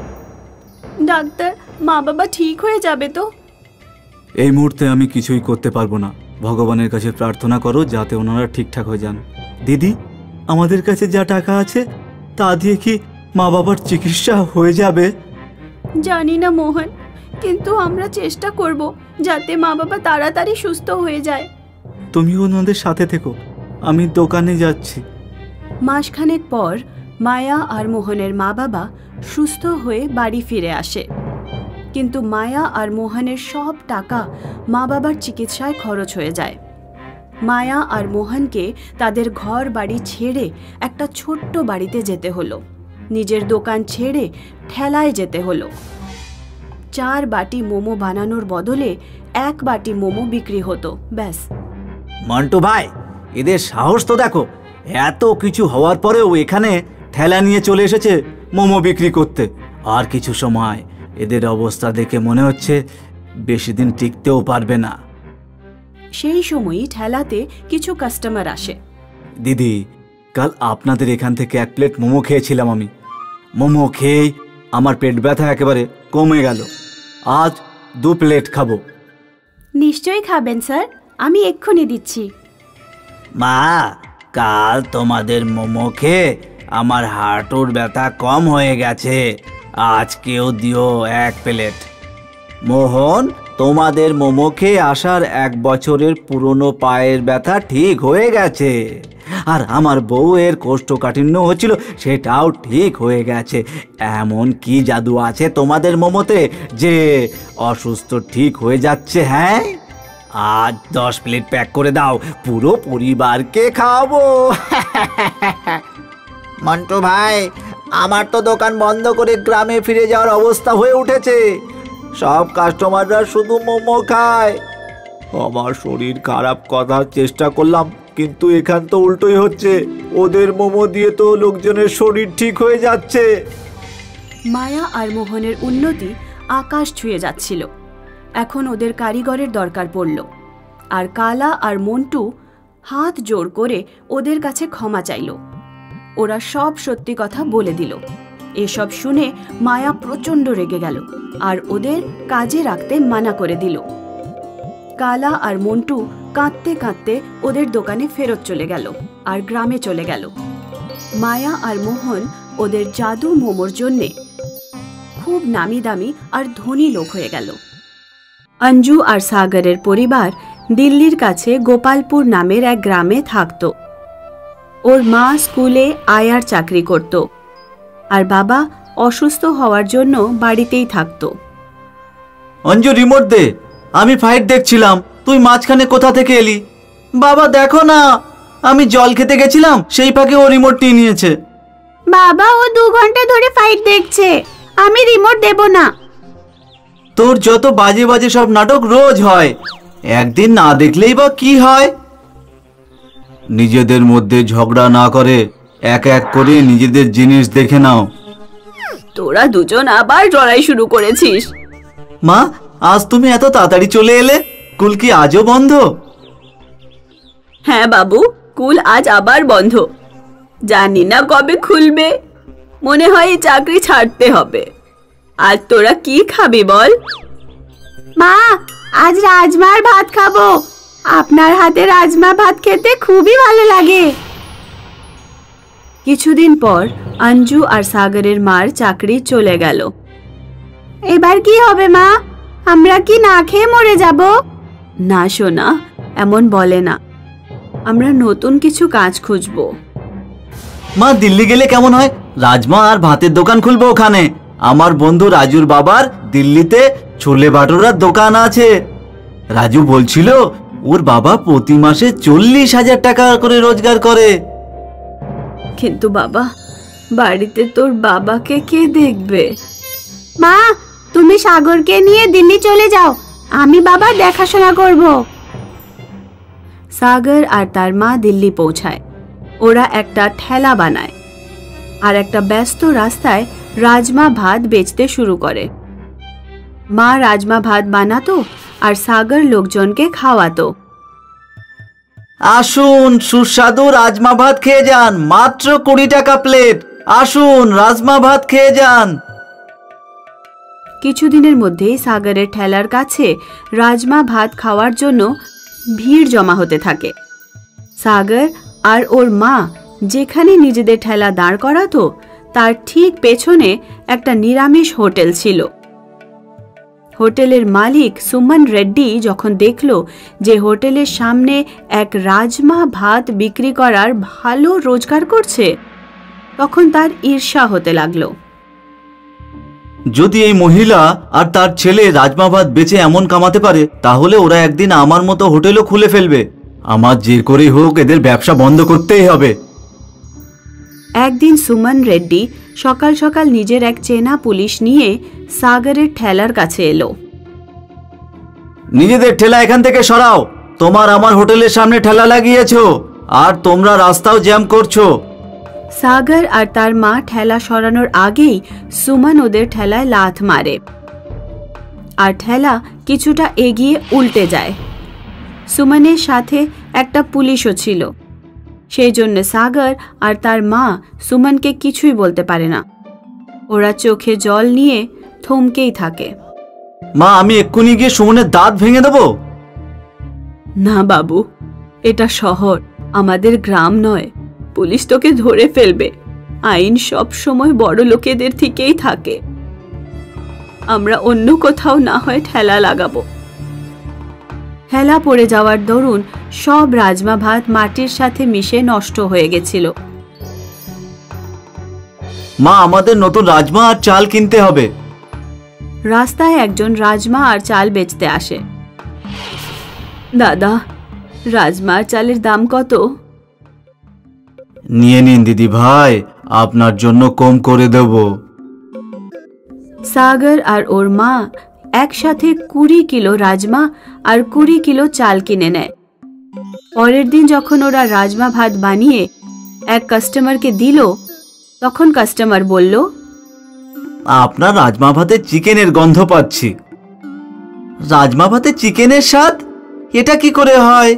F: ডাক্তার, মা বাবা ঠিক হয়ে যাবে তো?
E: এই মুহূর্তে আমি কিছুই করতে পারবো না। ভগবানের কাছে প্রার্থনা করো যাতে ওনারা ঠিকঠাক হয়ে যান। দিদি, আমাদের কাছে যা টাকা আছে তা দিয়ে কি মা বাবার চিকিৎসা হয়ে যাবে?
F: জানি না মোহন, কিন্তু আমরা চেষ্টা করব যাতে মা বাবা তাড়াতাড়ি সুস্থ হয়ে যায়।
E: তুমি ওনাদের সাথে থেকো, আমি দোকানে যাচ্ছি।
F: মাসখানেক পর মায়া আর মোহনের মা বাবা সুস্থ হয়ে বাড়ি ফিরে আসে। কিন্তু মায়া আর মোহনের সব টাকা মা বাবার চিকিৎসায় খরচ হয়ে যায়। মায়া আর মোহনকে তাদের ঘর বাড়ি ছেড়ে একটা ছোট্ট বাড়িতে যেতে হলো। নিজের দোকান ছেড়ে ঠেলায় যেতে হলো। 4 বাটি মোমো বানানোর বদলে 1 বাটি মোমো বিক্রি হতো, ব্যাস।
E: মন্টু ভাই, এদের সাহস তো দেখো। এত কিছু হওয়ার পরেও এখানে ঠেলা নিয়ে চলে এসেছে মোমো বিক্রি করতে। আর কিছু সময় এদের অবস্থা দেখে মনে হচ্ছে বেশি দিন টিকতেও পারবে না।
F: সেই সময়ই ঠেলাতে কিছু কাস্টমার আসে।
E: দিদি, কাল আপনাদের এখান থেকে 1 প্লেট মোমো খেয়েছিলাম আমি। মোমো খেয়েই আমার পেট ব্যথা একেবারে কমে গেল। আজ 2 প্লেট খাবো।
F: নিশ্চয়ই খাবেন স্যার, আমি এক্ষুনি দিচ্ছি।
E: মা, কাল তোমাদের মোমো খেয়ে আমার হাঁটুর ব্যথা কম হয়ে গেছে। আজকেও দিও 1 প্লেট। মোহন, তোমাদের মোমো খেয়ে আসার 1 বছরের পুরনো পায়ের ব্যথা ঠিক হয়ে গেছে। আর আমার বউয়ের কোষ্ঠকাঠিন্য হচ্ছিল, সেটাও ঠিক হয়ে গেছে। এমন কি জাদু আছে তোমাদের মোমোতে যে অসুস্থ ঠিক হয়ে যাচ্ছে? হ্যাঁ, আজ 10 প্লেট প্যাক করে দাও, পুরো পরিবারকে খাওয়াবো। মন্টু ভাই, আমার তো দোকান বন্ধ করে গ্রামে ফিরে যাওয়ার অবস্থা হয়ে উঠেছে। সব কাস্টমাররা শুধু মোমো খায়। আমার শরীর খারাপ করার চেষ্টা করলাম, কিন্তু এখান তো উল্টোই হচ্ছে। ওদের মোমো দিয়ে তো লোকজনের শরীর ঠিক হয়ে যাচ্ছে।
F: মায়া আর মোহনের উন্নতি আকাশ ছুঁয়ে যাচ্ছিল। এখন ওদের কারিগরের দরকার পড়ল। আর কালা আর মন্টু হাত জোড় করে ওদের কাছে ক্ষমা চাইল। ওরা সব সত্যি কথা বলে দিল। এসব শুনে মায়া প্রচণ্ড রেগে গেল আর ওদের কাজে রাখতে মানা করে দিল। কালা আর মন্টু কাঁদতে কাঁদতে ওদের দোকানে ফেরত চলে গেল আর গ্রামে চলে গেল। মায়া আর মোহন ওদের জাদু মোমোর জন্যে খুব নামি দামি আর ধনী লোক হয়ে গেল। অঞ্জু আর সাগরের পরিবার দিল্লির কাছে গোপালপুর নামের এক গ্রামে থাকত। ওর মা স্কুলে আয়ার চাকরি করত আর বাবা অসুস্থ হওয়ার জন্য বাড়িতেই থাকত।
E: অঞ্জু, রিমোট দে, আমি ফাইট দেখছিলাম, তুই মাঝখানে কোথা থেকে এলি? বাবা দেখো না, আমি জল খেতে গেছিলাম, সেই ফাঁকে ও রিমোট নিয়ে নিয়েছে।
F: বাবা, ও 2 ঘন্টা ধরে ফাইট দেখছে, আমি রিমোট দেব না।
E: তোর যত বাজে বাজে সব নাটক রোজ হয়, একদিন না দেখলেই বা কি হয়? নিজেদের মধ্যে ঝগড়া না করে এক এক করে নিজেদের জিনিস দেখে নাও।
F: তোরা দুজন আবার লড়াই শুরু করেছিস।
E: মা, আজ তুমি এত তাড়াতাড়ি চলে এলে? স্কুল কি আজও বন্ধ?
F: হ্যাঁ বাবু, স্কুল আজ আবার বন্ধ। জানি না কবে খুলবে। মনে হয় এই চাকরি ছাড়তে হবে। আর তোরা কি খাবি বল? মা, আজ রাজমার ভাত খাবো। আপনার হাতে রাজমা ভাত খেতে খুবই ভালো লাগে। কিছুদিন পর অঞ্জু আর সাগরের মার চাকরি চলে গেল। এবার কি হবে মা? আমরা কি না খেয়ে মরে যাব? না সোনা, এমন বলে না। আমরা নতুন কিছু কাজ খুঁজবো।
E: মা, দিল্লি গেলে কেমন হয়? রাজমা আর ভাতের দোকান খুলবো ওখানে। আমার বন্ধু রাজুর বাবার দিল্লিতে ছোলে ভাটুরার দোকান আছে। রাজু বলছিল ওর বাবা প্রতি মাসে 40,000 টাকা করে রোজগার করে।
F: কিন্তু বাবা, বাড়িতে তোর বাবাকে কে দেখবে? মা, তুমি সাগরকে নিয়ে দিল্লি চলে যাও, আমি বাবার দেখাশোনা করব। সাগর আর তার মা দিল্লি পৌঁছায়। ওরা একটা ঠেলা বানায় আর একটা ব্যস্ত রাস্তায় রাজমা ভাত বেচতে শুরু করে। মা রাজমা ভাত বানাতো আর সাগর লোকজনকে খাওয়াতো।
E: আসুন, সুস্বাদু রাজমা ভাত খেয়ে যান, মাত্র 20 টাকা প্লেট। আসুন, রাজমা ভাত খেয়ে যান।
F: কিছুদিনের মধ্যেই সাগরের ঠেলার কাছে রাজমা ভাত খাওয়ার জন্য ভিড় জমা হতে থাকে। সাগর আর ওর মা যেখানে নিজেদের ঠেলা দাঁড় করাতো তার ঠিক পেছনে একটা নিরামিষ হোটেল ছিল। হোটেলের মালিক সুমন রেড্ডি যখন দেখল যে হোটেলের সামনে এক রাজমা ভাত বিক্রি করার ভালো রোজগার করছে, তখন তার ঈর্ষা হতে লাগলো।
E: যদি এই মহিলা আর তার ছেলে রাজমা ভাত বেচে এমন কামাতে পারে, তাহলে ওরা একদিন আমার মতো হোটেলও খুলে ফেলবে। আমার যে করেই হোক এদের ব্যবসা বন্ধ করতেই হবে।
F: একদিন সুমন রেড্ডি সকাল সকাল নিজের এক চেনা পুলিশ নিয়ে সাগরের ঠেলার কাছে এলো।
E: নিজেদের ঠেলা এখান থেকে সরাও। তোমার আমার হোটেলের সামনে ঠেলা লাগিয়েছো আর তোমরা রাস্তাও জ্যাম করছো।
F: সাগর আর তার মা ঠেলা সরানোর আগেই সুমন ওদের ঠেলায় লাথ মারে আর ঠেলা কিছুটা এগিয়ে উল্টে যায়। সুমনের সাথে একটা পুলিশও ছিল, সেই জন্য সাগর আর তার মা সুমনকে কিছুই বলতে পারে না। ওরা চোখে জল নিয়ে থমকেই থাকে।
E: মা, আমি এক্ষুনি গিয়ে সুমনের দাঁত ভেঙে দেবো।
F: না বাবু, এটা শহর, আমাদের গ্রাম নয়। পুলিশ তোকে ধরে ফেলবে। আইন সব সময় বড় লোকেদের থেকেই থাকে। আমরা অন্য কোথাও না হয় ঠেলা লাগাবো। ঠেলা পড়ে যাওয়ার দরুন সব রাজমা ভাত মাটির সাথে মিশে নষ্ট হয়ে গেছিল।
E: মা, আমাদের নতুন রাজমা আর চাল কিনতে হবে।
F: রাস্তায় একজন রাজমা আর চাল বেচতে আসে। দাদা, রাজমা আর চালের দাম কত?
E: নিয়ে নিন দিদি ভাই, আপনার জন্য কম করে দেব।
F: সাগর আর ওর মা একসাথে 20 কিলো রাজমা আর 20 কিলো চাল কিনে নেয়। পরের দিন যখন ওরা রাজমা ভাত বানিয়ে এক কাস্টমারকে দিল, তখন কাস্টমার বলল,
E: আপনার রাজমা ভাতে চিকেনের গন্ধ পাচ্ছি। রাজমা ভাতে চিকেনের স্বাদ? এটা কি করে হয়?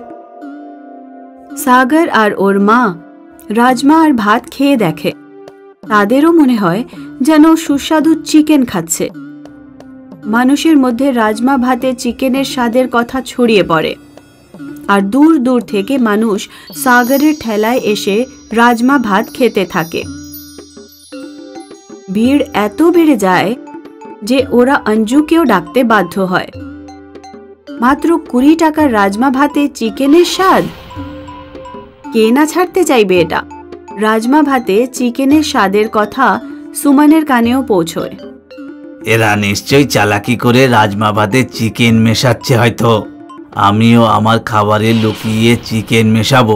F: সাগর আর ওর মা রাজমা আর ভাত খেয়ে দেখে। তাদেরও মনে হয় যেন সুস্বাদু চিকেন খাচ্ছে। মানুষের মধ্যে রাজমা ভাতে চিকেনের স্বাদের কথা ছড়িয়ে পড়ে আর দূর দূর থেকে মানুষ সাগরের ঠেলায় এসে রাজমা ভাত খেতে থাকে। ভিড় এত বেড়ে যায় যে ওরা অঞ্জুকেও ডাকতে বাধ্য হয়। মাত্র 20 টাকার রাজমা ভাতে চিকেনের স্বাদ, কে না ছাড়তে চাইবে এটা? রাজমা ভাতে চিকেনের স্বাদের কথা সুমনের কানেও পৌঁছয়।
E: এরা নিশ্চয়ই চালাকি করে রাজমা ভাতে চিকেন মেশাচ্ছে হয়তো। আমিও আমার খাবারে লুকিয়ে চিকেন মেশাবো,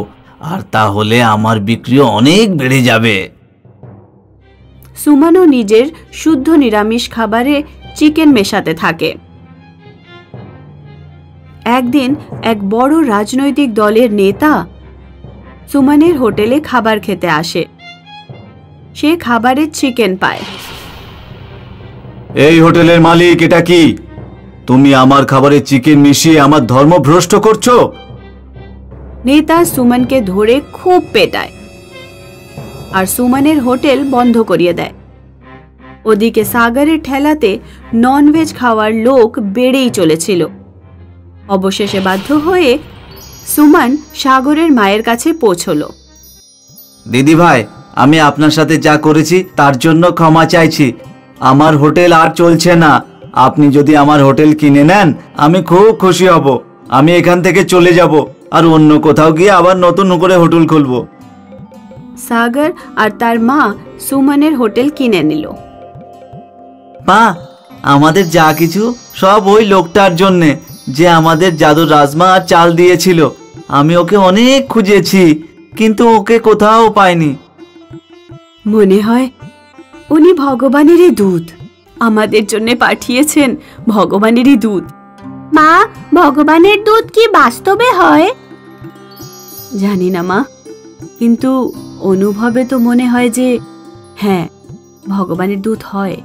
E: আর তাহলে আমার বিক্রিও অনেক বেড়ে যাবে।
F: সুমনও নিজের শুদ্ধ নিরামিষ খাবারে চিকেন মেশাতে থাকে। একদিন এক বড় রাজনৈতিক দলের নেতা সুমনের হোটেলে খাবার খেতে আসে। সে খাবারে চিকেন পায়।
E: এই হোটেলের মালিক, এটা কি? তুমি আমার খাবারে চিকেন মিশিয়ে আমার ধর্ম ভ্রষ্ট করছো।
F: নেতা সুমনকে ধরে খুব পেটায় আর সুমনের হোটেল বন্ধ করিয়ে দেয়। ওদিকে সাগরের ঠেলাতে ননভেজ খাওয়ার লোক বেড়েই চলেছিল। অবশেষে বাধ্য হয়ে সুমন সাগরের মায়ের কাছে পৌঁছলো।
E: দিদি ভাই, আমি আপনার সাথে যা করেছি তার জন্য ক্ষমা চাইছি। আমার হোটেল আর চলছে না। আপনি যদি আমার হোটেল কিনে নেন আমি খুব খুশি হব। আমি এখান থেকে চলে যাব আর অন্য কোথাও গিয়ে আবার নতুন করে হোটেল খুলব।
F: সাগর আর তার মা সুমনের হোটেল কিনে নিল।
E: মা, আমাদের যা কিছু সব ওই লোকটার জন্যে, যে আমাদের জাদুর রাজমা আর চাল দিয়েছিল। আমি ওকে অনেক খুঁজেছি কিন্তু ওকে কোথাও পাইনি।
F: মনে হয় উনি ভগবানেরই দূত, আমাদের জন্য পাঠিয়েছেন ভগবানেরই দূত। মা, ভগবানের দূত কি বাস্তবে হয়? জানি না মা, কিন্তু অনুভবে তো মনে হয় যে হ্যাঁ, ভগবানের দূত হয়।